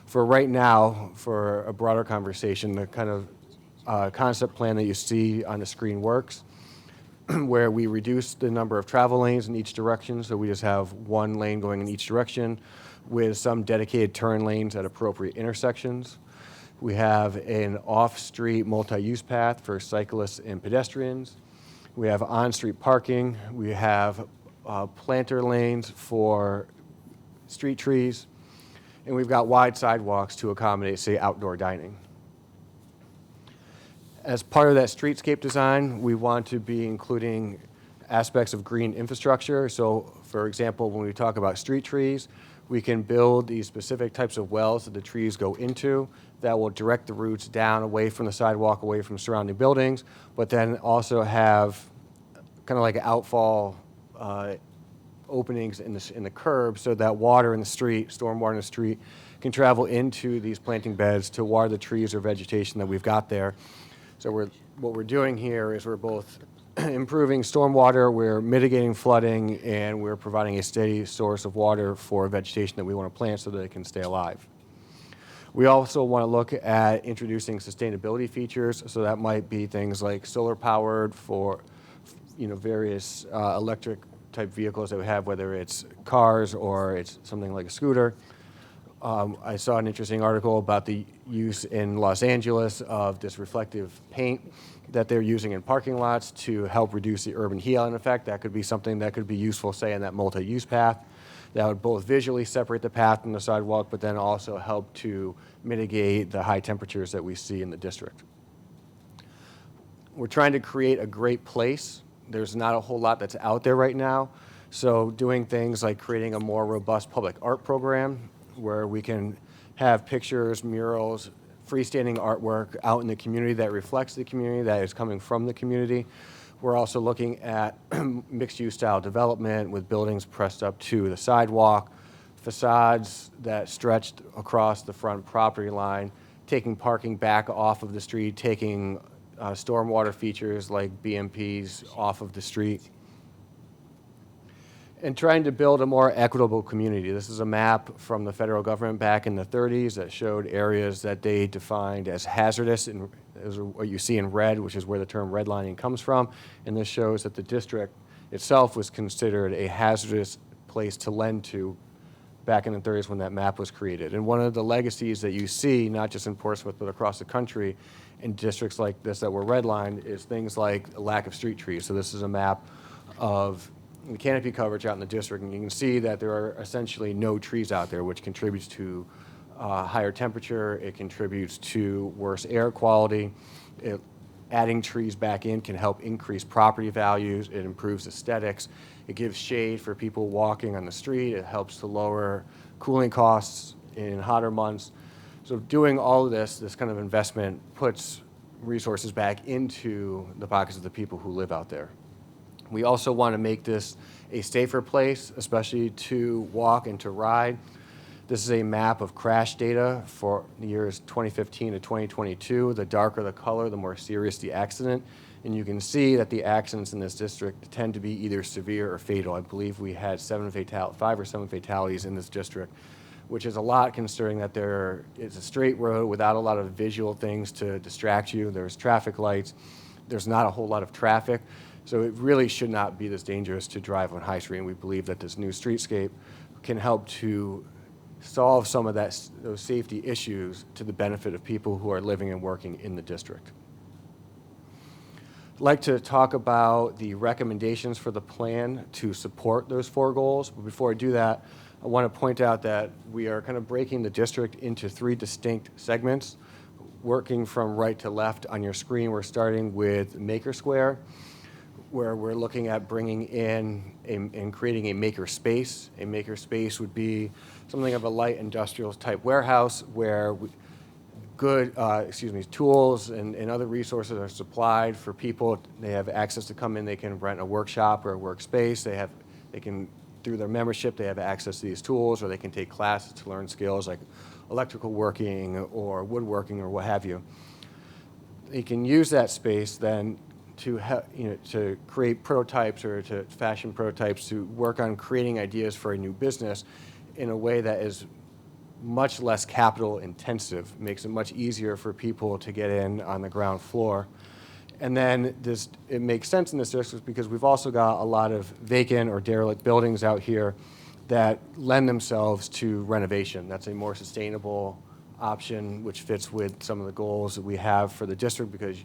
for right now, for a broader conversation, the kind of concept plan that you see on the screen works, where we reduce the number of travel lanes in each direction, so we just have one lane going in each direction with some dedicated turn lanes at appropriate intersections. We have an off-street multi-use path for cyclists and pedestrians. We have on-street parking. We have planter lanes for street trees. And we've got wide sidewalks to accommodate, say, outdoor dining. As part of that streetscape design, we want to be including aspects of green infrastructure. So, for example, when we talk about street trees, we can build these specific types of wells that the trees go into that will direct the roots down away from the sidewalk, away from surrounding buildings, but then also have kind of like outfall openings in the curb so that water in the street, stormwater in the street, can travel into these planting beds to water the trees or vegetation that we've got there. So what we're doing here is we're both improving stormwater, we're mitigating flooding, and we're providing a steady source of water for vegetation that we want to plant so that it can stay alive. We also want to look at introducing sustainability features, so that might be things like solar powered for various electric type vehicles that we have, whether it's cars or it's something like a scooter. I saw an interesting article about the use in Los Angeles of this reflective paint that they're using in parking lots to help reduce the urban healing effect. That could be something that could be useful, say, in that multi-use path. That would both visually separate the path from the sidewalk, but then also help to mitigate the high temperatures that we see in the district. We're trying to create a great place. There's not a whole lot that's out there right now. So doing things like creating a more robust public art program where we can have pictures, murals, freestanding artwork out in the community that reflects the community, that is coming from the community. We're also looking at mixed-use style development with buildings pressed up to the sidewalk, facades that stretched across the front property line, taking parking back off of the street, taking stormwater features like BMPs off of the street, and trying to build a more equitable community. This is a map from the federal government back in the 30s that showed areas that they defined as hazardous, and is what you see in red, which is where the term redlining comes from. And this shows that the district itself was considered a hazardous place to lend to back in the 30s when that map was created. And one of the legacies that you see, not just in Portsmouth but across the country, in districts like this that were redlined, is things like a lack of street trees. So this is a map of canopy coverage out in the district, and you can see that there are essentially no trees out there, which contributes to higher temperature. It contributes to worse air quality. Adding trees back in can help increase property values. It improves aesthetics. It gives shade for people walking on the street. It helps to lower cooling costs in hotter months. So doing all of this kind of investment puts resources back into the pockets of the people who live out there. We also want to make this a safer place, especially to walk and to ride. This is a map of crash data for the years 2015 to 2022. The darker the color, the more serious the accident. And you can see that the accidents in this district tend to be either severe or fatal. I believe we had 5 or 7 fatalities in this district, which is a lot considering that there is a straight road without a lot of visual things to distract you. There's traffic lights. There's not a whole lot of traffic. So it really should not be this dangerous to drive on High Street, and we believe that this new streetscape can help to solve some of those safety issues to the benefit of people who are living and working in the district. I'd like to talk about the recommendations for the plan to support those 4 goals. But before I do that, I want to point out that we are kind of breaking the district into 3 distinct segments. Working from right to left on your screen, we're starting with Maker Square, where we're looking at bringing in and creating a maker space. A maker space would be something of a light industrial type warehouse where tools and other resources are supplied for people. They have access to come in. They can rent a workshop or a workspace. They can, through their membership, they have access to these tools, or they can take classes to learn skills like electrical working or woodworking or what have you. They can use that space then to create prototypes or to fashion prototypes, to work on creating ideas for a new business in a way that is much less capital intensive, makes it much easier for people to get in on the ground floor. And then it makes sense in this district because we've also got a lot of vacant or derelict buildings out here that lend themselves to renovation. That's a more sustainable option, which fits with some of the goals that we have for the district, because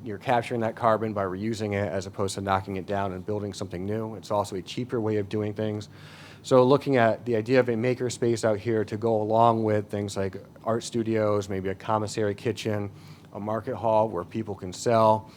you're capturing that carbon by reusing it as opposed to knocking it down and building something new. It's also a cheaper way of doing things. So looking at the idea of a maker space out here to go along with things like art studios, maybe a commissary kitchen, a market hall where people can sell.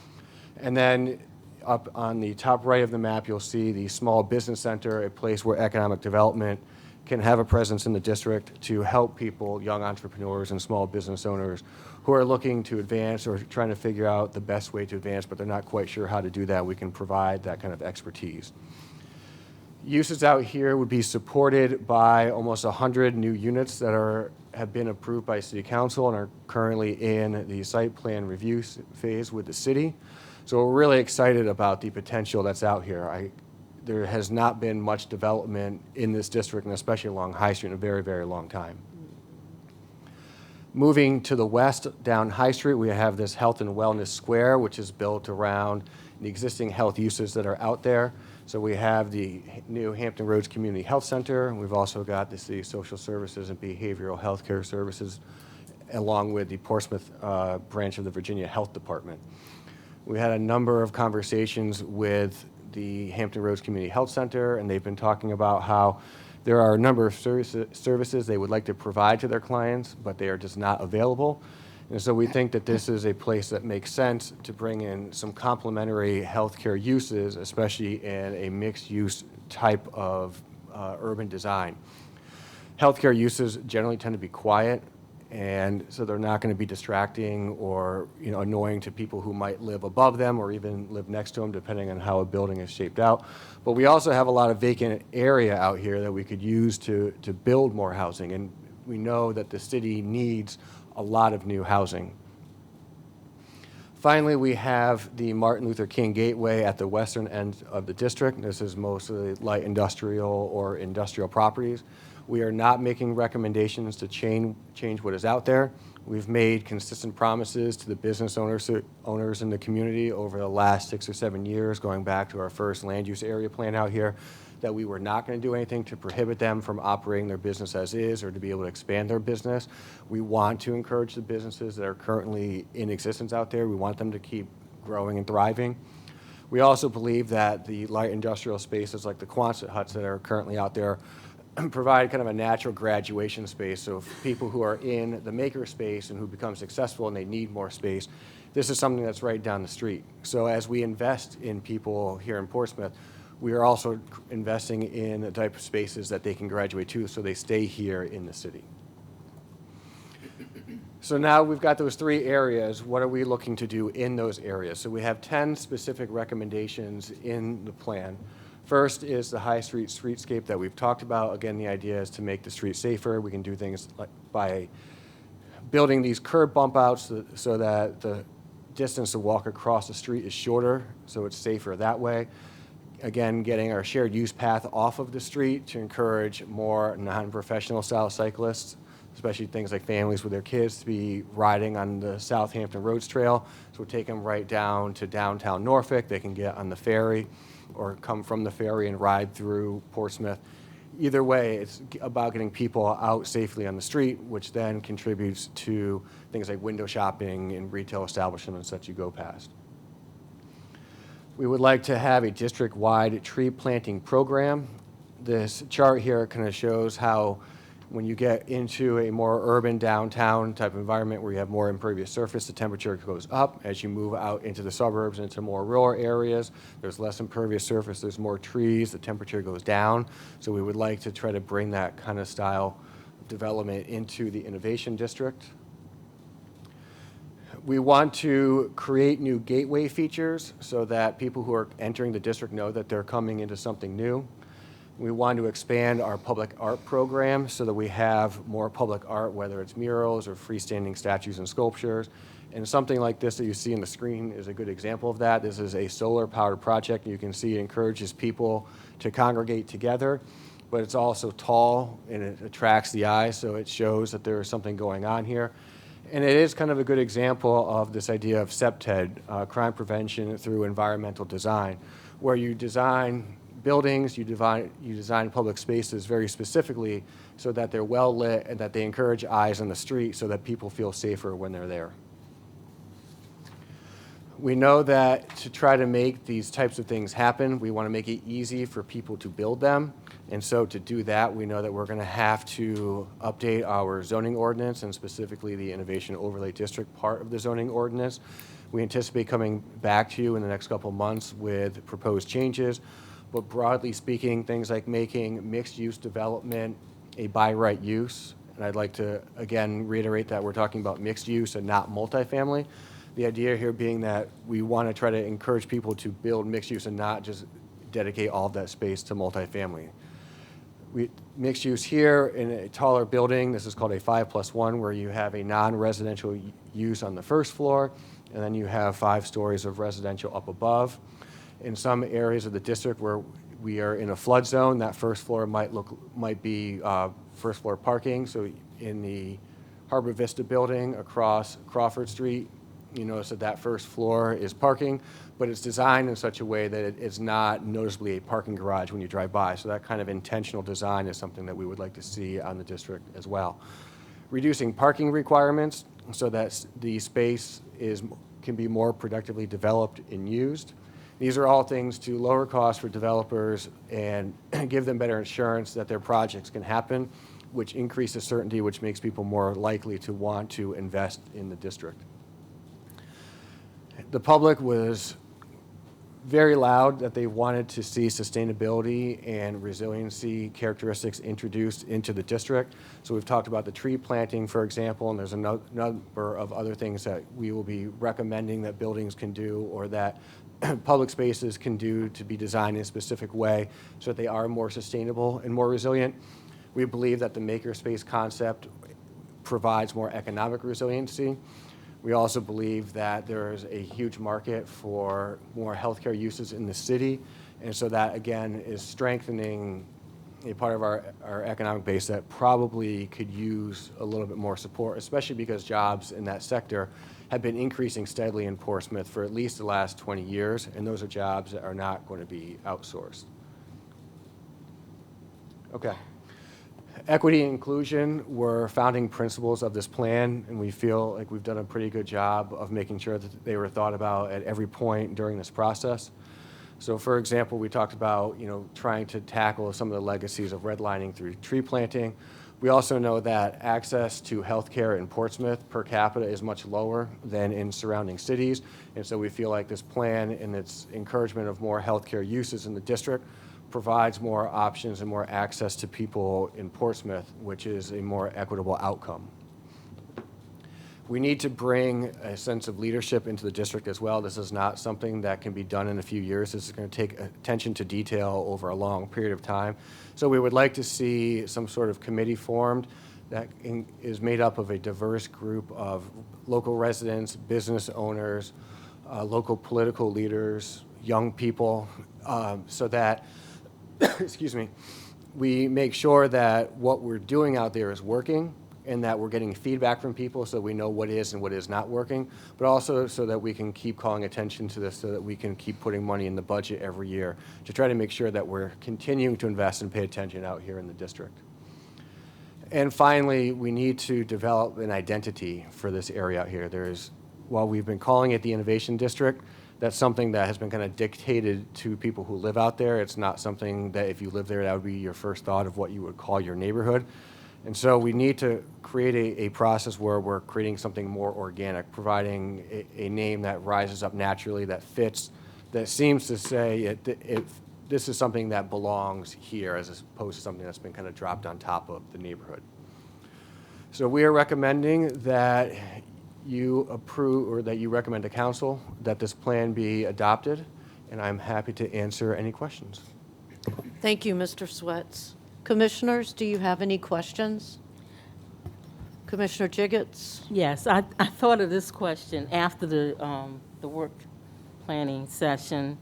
And then up on the top right of the map, you'll see the small business center, a place where economic development can have a presence in the district to help people, young entrepreneurs and small business owners who are looking to advance or trying to figure out the best way to advance, but they're not quite sure how to do that. We can provide that kind of expertise. Uses out here would be supported by almost 100 new units that have been approved by City Council and are currently in the site plan review phase with the city. So we're really excited about the potential that's out here. There has not been much development in this district, and especially along High Street, in a very, very long time. Moving to the west down High Street, we have this Health and Wellness Square, which is built around the existing health uses that are out there. So we have the new Hampton Roads Community Health Center, and we've also got the City Social Services and Behavioral Health Care Services, along with the Portsmouth branch of the Virginia Health Department. We had a number of conversations with the Hampton Roads Community Health Center, and they've been talking about how there are a number of services they would like to provide to their clients, but they are just not available. And so we think that this is a place that makes sense to bring in some complementary healthcare uses, especially in a mixed-use type of urban design. Healthcare uses generally tend to be quiet, and so they're not going to be distracting or annoying to people who might live above them or even live next to them, depending on how a building is shaped out. But we also have a lot of vacant area out here that we could use to build more housing, and we know that the city needs a lot of new housing. Finally, we have the Martin Luther King Gateway at the western end of the district. This is mostly light industrial or industrial properties. We are not making recommendations to change what is out there. We've made consistent promises to the business owners in the community over the last 6 or 7 years, going back to our first land use area plan out here, that we were not going to do anything to prohibit them from operating their business as is or to be able to expand their business. We want to encourage the businesses that are currently in existence out there. We want them to keep growing and thriving. We also believe that the light industrial spaces like the Quonset huts that are currently out there provide kind of a natural graduation space. So for people who are in the maker space and who become successful and they need more space, this is something that's right down the street. So as we invest in people here in Portsmouth, we are also investing in the type of spaces that they can graduate to so they stay here in the city. So now we've got those 3 areas. What are we looking to do in those areas? So we have 10 specific recommendations in the plan. First is the High Street streetscape that we've talked about. Again, the idea is to make the street safer. We can do things like by building these curb bump outs so that the distance to walk across the street is shorter, so it's safer that way. Again, getting our shared use path off of the street to encourage more non-professional style cyclists, especially things like families with their kids, to be riding on the Southampton Roads Trail. So we'll take them right down to downtown Norfolk. They can get on the ferry or come from the ferry and ride through Portsmouth. Either way, it's about getting people out safely on the street, which then contributes to things like window shopping and retail establishments that you go past. We would like to have a district-wide tree planting program. This chart here kind of shows how when you get into a more urban downtown type environment where you have more impervious surface, the temperature goes up. As you move out into the suburbs, into more rural areas, there's less impervious surface, there's more trees, the temperature goes down. So we would like to try to bring that kind of style of development into the innovation district. We want to create new gateway features so that people who are entering the district know that they're coming into something new. We want to expand our public art program so that we have more public art, whether it's murals or freestanding statues and sculptures. And something like this that you see on the screen is a good example of that. This is a solar-powered project. You can see it encourages people to congregate together, but it's also tall and it attracts the eye, so it shows that there is something going on here. And it is kind of a good example of this idea of CPTED, crime prevention through environmental design, where you design buildings, you design public spaces very specifically so that they're well lit and that they encourage eyes on the street so that people feel safer when they're there. We know that to try to make these types of things happen, we want to make it easy for people to build them. And so to do that, we know that we're going to have to update our zoning ordinance and specifically the Innovation Overlay District part of the zoning ordinance. We anticipate coming back to you in the next couple of months with proposed changes. But broadly speaking, things like making mixed-use development a by right use. And I'd like to, again, reiterate that we're talking about mixed use and not multifamily. The idea here being that we want to try to encourage people to build mixed use and not just dedicate all of that space to multifamily. Mixed use here in a taller building, this is called a 5+1, where you have a non-residential use on the first floor, and then you have 5 stories of residential up above. In some areas of the district where we are in a flood zone, that first floor might be first floor parking. So in the Harbor Vista building across Crawford Street, you notice that that first floor is parking, but it's designed in such a way that it is not noticeably a parking garage when you drive by. So that kind of intentional design is something that we would like to see on the district as well. Reducing parking requirements so that the space can be more productively developed and used. These are all things to lower costs for developers and give them better insurance that their projects can happen, which increases certainty, which makes people more likely to want to invest in the district. The public was very loud that they wanted to see sustainability and resiliency characteristics introduced into the district. So we've talked about the tree planting, for example, and there's a number of other things that we will be recommending that buildings can do or that public spaces can do to be designed in a specific way so that they are more sustainable and more resilient. We believe that the makerspace concept provides more economic resiliency. We also believe that there is a huge market for more healthcare uses in the city, and so that, again, is strengthening a part of our economic base that probably could use a little bit more support, especially because jobs in that sector have been increasing steadily in Portsmouth for at least the last 20 years, and those are jobs that are not going to be outsourced. Okay. Equity and inclusion were founding principles of this plan, and we feel like we've done a pretty good job of making sure that they were thought about at every point during this process. So, for example, we talked about, trying to tackle some of the legacies of redlining through tree planting. We also know that access to healthcare in Portsmouth per capita is much lower than in surrounding cities, and so we feel like this plan and its encouragement of more healthcare uses in the district provides more options and more access to people in Portsmouth, which is a more equitable outcome. We need to bring a sense of leadership into the district as well. This is not something that can be done in a few years. This is going to take attention to detail over a long period of time. So we would like to see some sort of committee formed that is made up of a diverse group of local residents, business owners, local political leaders, young people, so that excuse me, we make sure that what we're doing out there is working and that we're getting feedback from people so we know what is and what is not working, but also so that we can keep calling attention to this so that we can keep putting money in the budget every year to try to make sure that we're continuing to invest and pay attention out here in the district. And finally, we need to develop an identity for this area out here. While we've been calling it the Innovation District, that's something that has been kind of dictated to people who live out there. It's not something that if you live there, that would be your first thought of what you would call your neighborhood. And so we need to create a process where we're creating something more organic, providing a name that rises up naturally, that fits, that seems to say this is something that belongs here as opposed to something that's been kind of dropped on top of the neighborhood. So we are recommending that you approve, or that you recommend to council that this plan be adopted, and I'm happy to answer any questions. Thank you, Mr. Swets. Commissioners, do you have any questions? Commissioner Jiggets? Yes, I thought of this question after the work planning session.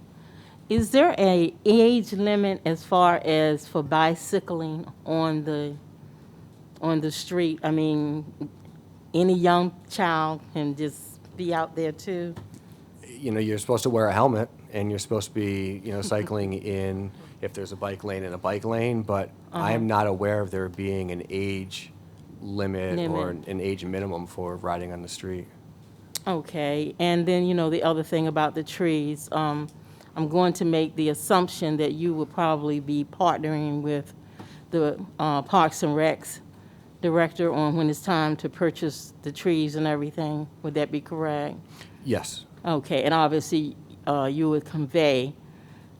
Is there a age limit as far as for bicycling on the street? I mean, any young child can just be out there too? You know, you're supposed to wear a helmet, and you're supposed to be, you know, cycling in, if there's a bike lane, in a bike lane, but I am not aware of there being an age limit or an age minimum for riding on the street. Okay, and then, you know, the other thing about the trees, I'm going to make the assumption that you will probably be partnering with the Parks and Recs director on when it's time to purchase the trees and everything. Would that be correct? Yes. Okay, and obviously, you would convey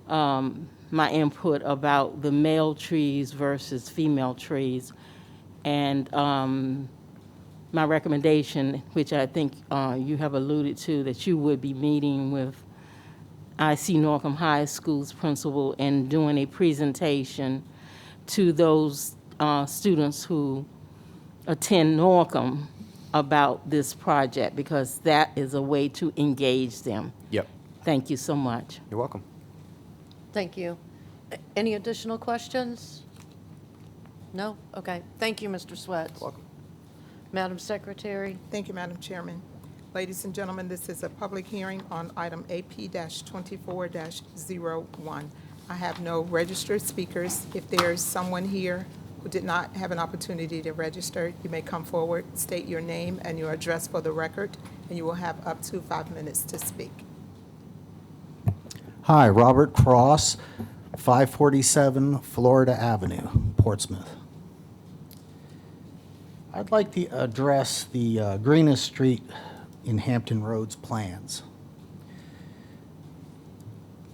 my input about the male trees versus female trees. And my recommendation, which I think you have alluded to, that you would be meeting with IC Norcom High School's principal and doing a presentation to those students who attend Norcom about this project, because that is a way to engage them. Yep. Thank you so much. You're welcome. Thank you. Any additional questions? No? Okay. Thank you, Mr. Swets. Welcome. Madam Secretary? Thank you, Madam Chairman. Ladies and gentlemen, this is a public hearing on item AP-24-01. I have no registered speakers. If there is someone here who did not have an opportunity to register, you may come forward, state your name and your address for the record, and you will have up to 5 minutes to speak. Hi, Robert Cross, 547 Florida Avenue, Portsmouth. I'd like to address the Greenest Street in Hampton Roads plans.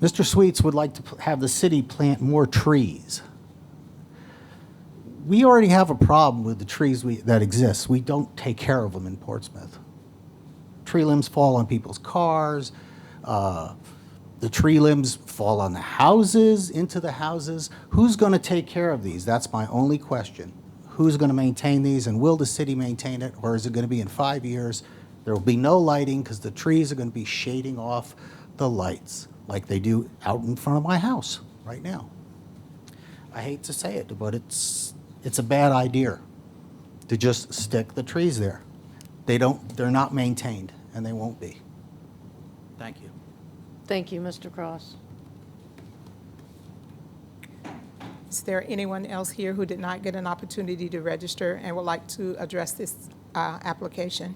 Mr. Sweets would like to have the city plant more trees. We already have a problem with the trees that exist. We don't take care of them in Portsmouth. Tree limbs fall on people's cars. The tree limbs fall on the houses, into the houses. Who's going to take care of these? That's my only question. Who's going to maintain these, and will the city maintain it, or is it going to be in 5 years? There will be no lighting because the trees are going to be shading off the lights like they do out in front of my house right now. I hate to say it, but it's a bad idea to just stick the trees there. They're not maintained, and they won't be. Thank you. Thank you, Mr. Cross. Is there anyone else here who did not get an opportunity to register and would like to address this application?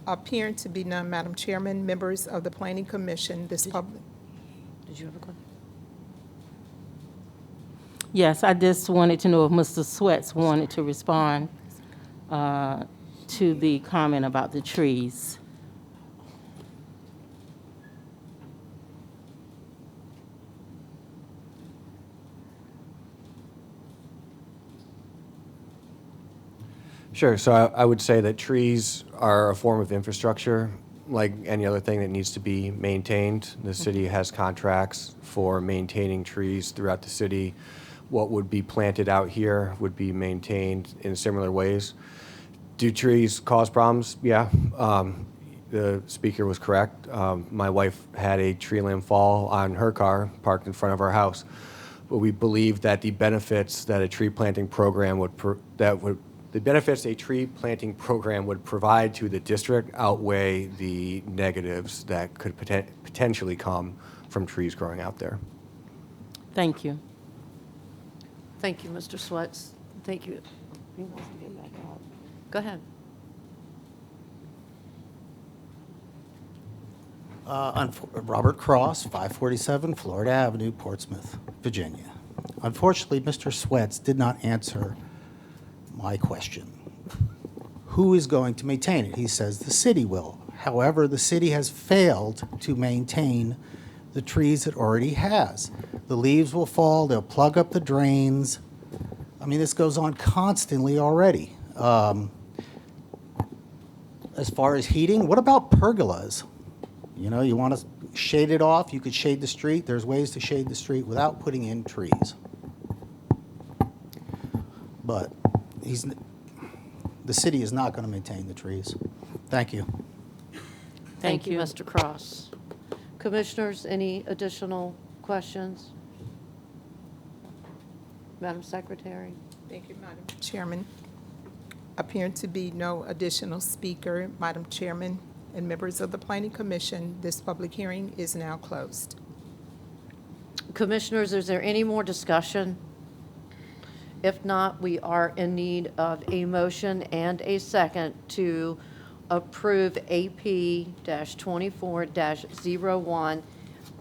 Appearing to be none, Madam Chairman, members of the Planning Commission, this public. Did you have a question? Yes, I just wanted to know if Mr. Sweats wanted to respond to the comment about the trees. Sure. So I would say that trees are a form of infrastructure, like any other thing that needs to be maintained. The city has contracts for maintaining trees throughout the city. What would be planted out here would be maintained in similar ways. Do trees cause problems? Yeah. The speaker was correct. My wife had a tree limb fall on her car parked in front of our house. But we believe that the benefits that a tree planting program would provide to the district outweigh the negatives that could potentially come from trees growing out there. Thank you. Thank you, Mr. Sweats. Thank you. Go ahead. Robert Cross, 547 Florida Avenue, Portsmouth, Virginia. Unfortunately, Mr. Sweats did not answer my question. Who is going to maintain it? He says the city will. However, the city has failed to maintain the trees it already has. The leaves will fall, they'll plug up the drains. I mean, this goes on constantly already. As far as heating, what about pergolas? You know, you want to shade it off, you could shade the street. There's ways to shade the street without putting in trees. But the city is not going to maintain the trees. Thank you. Thank you, Mr. Cross. Commissioners, any additional questions? Madam Secretary? Thank you, Madam Chairman. Appearing to be no additional speaker, Madam Chairman and members of the Planning Commission, this public hearing is now closed. Commissioners, is there any more discussion? If not, we are in need of a motion and a second to approve AP-24-01,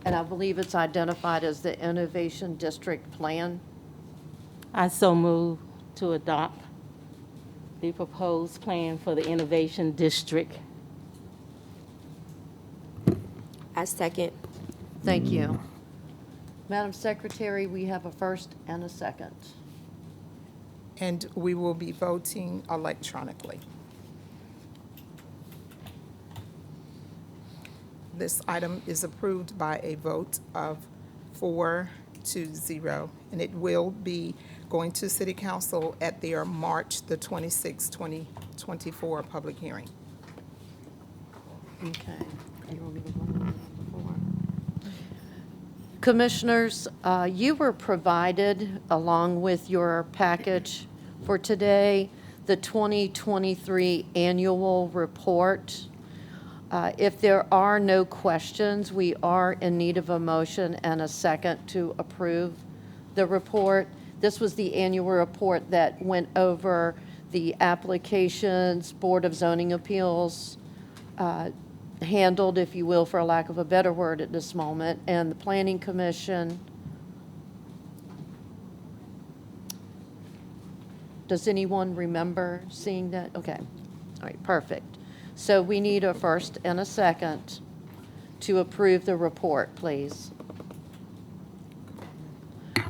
and I believe it's identified as the Innovation District Plan. I so move to adopt the proposed plan for the Innovation District. I second. Thank you. Madam Secretary, we have a first and a second. And we will be voting electronically. This item is approved by a vote of 4-0, and it will be going to City Council at their March the 26th, 2024 public hearing. Okay. You want me to vote on that before? Commissioners, you were provided, along with your package for today, the 2023 annual report. If there are no questions, we are in need of a motion and a second to approve the report. This was the annual report that went over the applications, Board of Zoning Appeals handled, if you will, for a lack of a better word at this moment, and the Planning Commission. Does anyone remember seeing that? Okay. All right, perfect. So we need a first and a second to approve the report, please.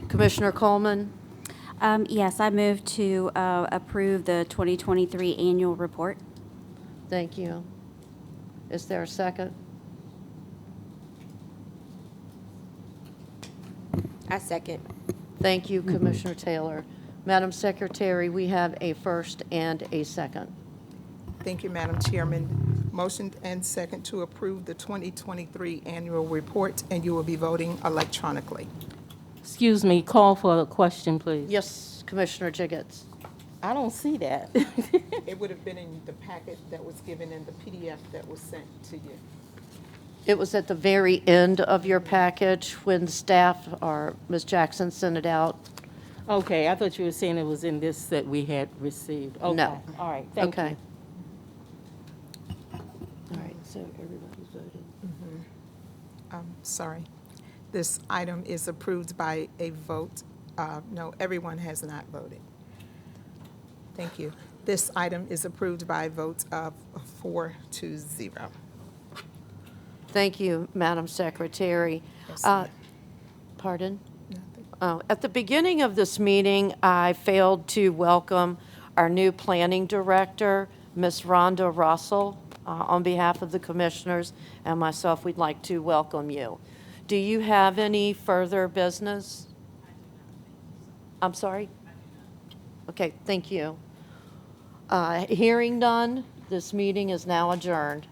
Commissioner Coleman? Yes, I move to approve the 2023 annual report. Thank you. Is there a second? I second. Thank you, Commissioner Taylor. Madam Secretary, we have a first and a second. Thank you, Madam Chairman. Motion and second to approve the 2023 annual report, and you will be voting electronically. Excuse me, call for a question, please. Yes, Commissioner Jiggets. I don't see that. It would have been in the packet that was given in the PDF that was sent to you. It was at the very end of your package when staff or Ms. Jackson sent it out. Okay, I thought you were saying it was in this that we had received. Okay. No. All right, thank you. Okay. All right, so everybody's voted. Sorry. This item is approved by a vote. No, everyone has not voted. Thank you. This item is approved by a vote of 4-0. Thank you, Madam Secretary. Yes, ma'am. Pardon? Nothing. Oh, at the beginning of this meeting, I failed to welcome our new planning director, Ms. Rhonda Russell. On behalf of the commissioners and myself, we'd like to welcome you. Do you have any further business? I'm sorry? Okay, thank you. Hearing none, this meeting is now adjourned.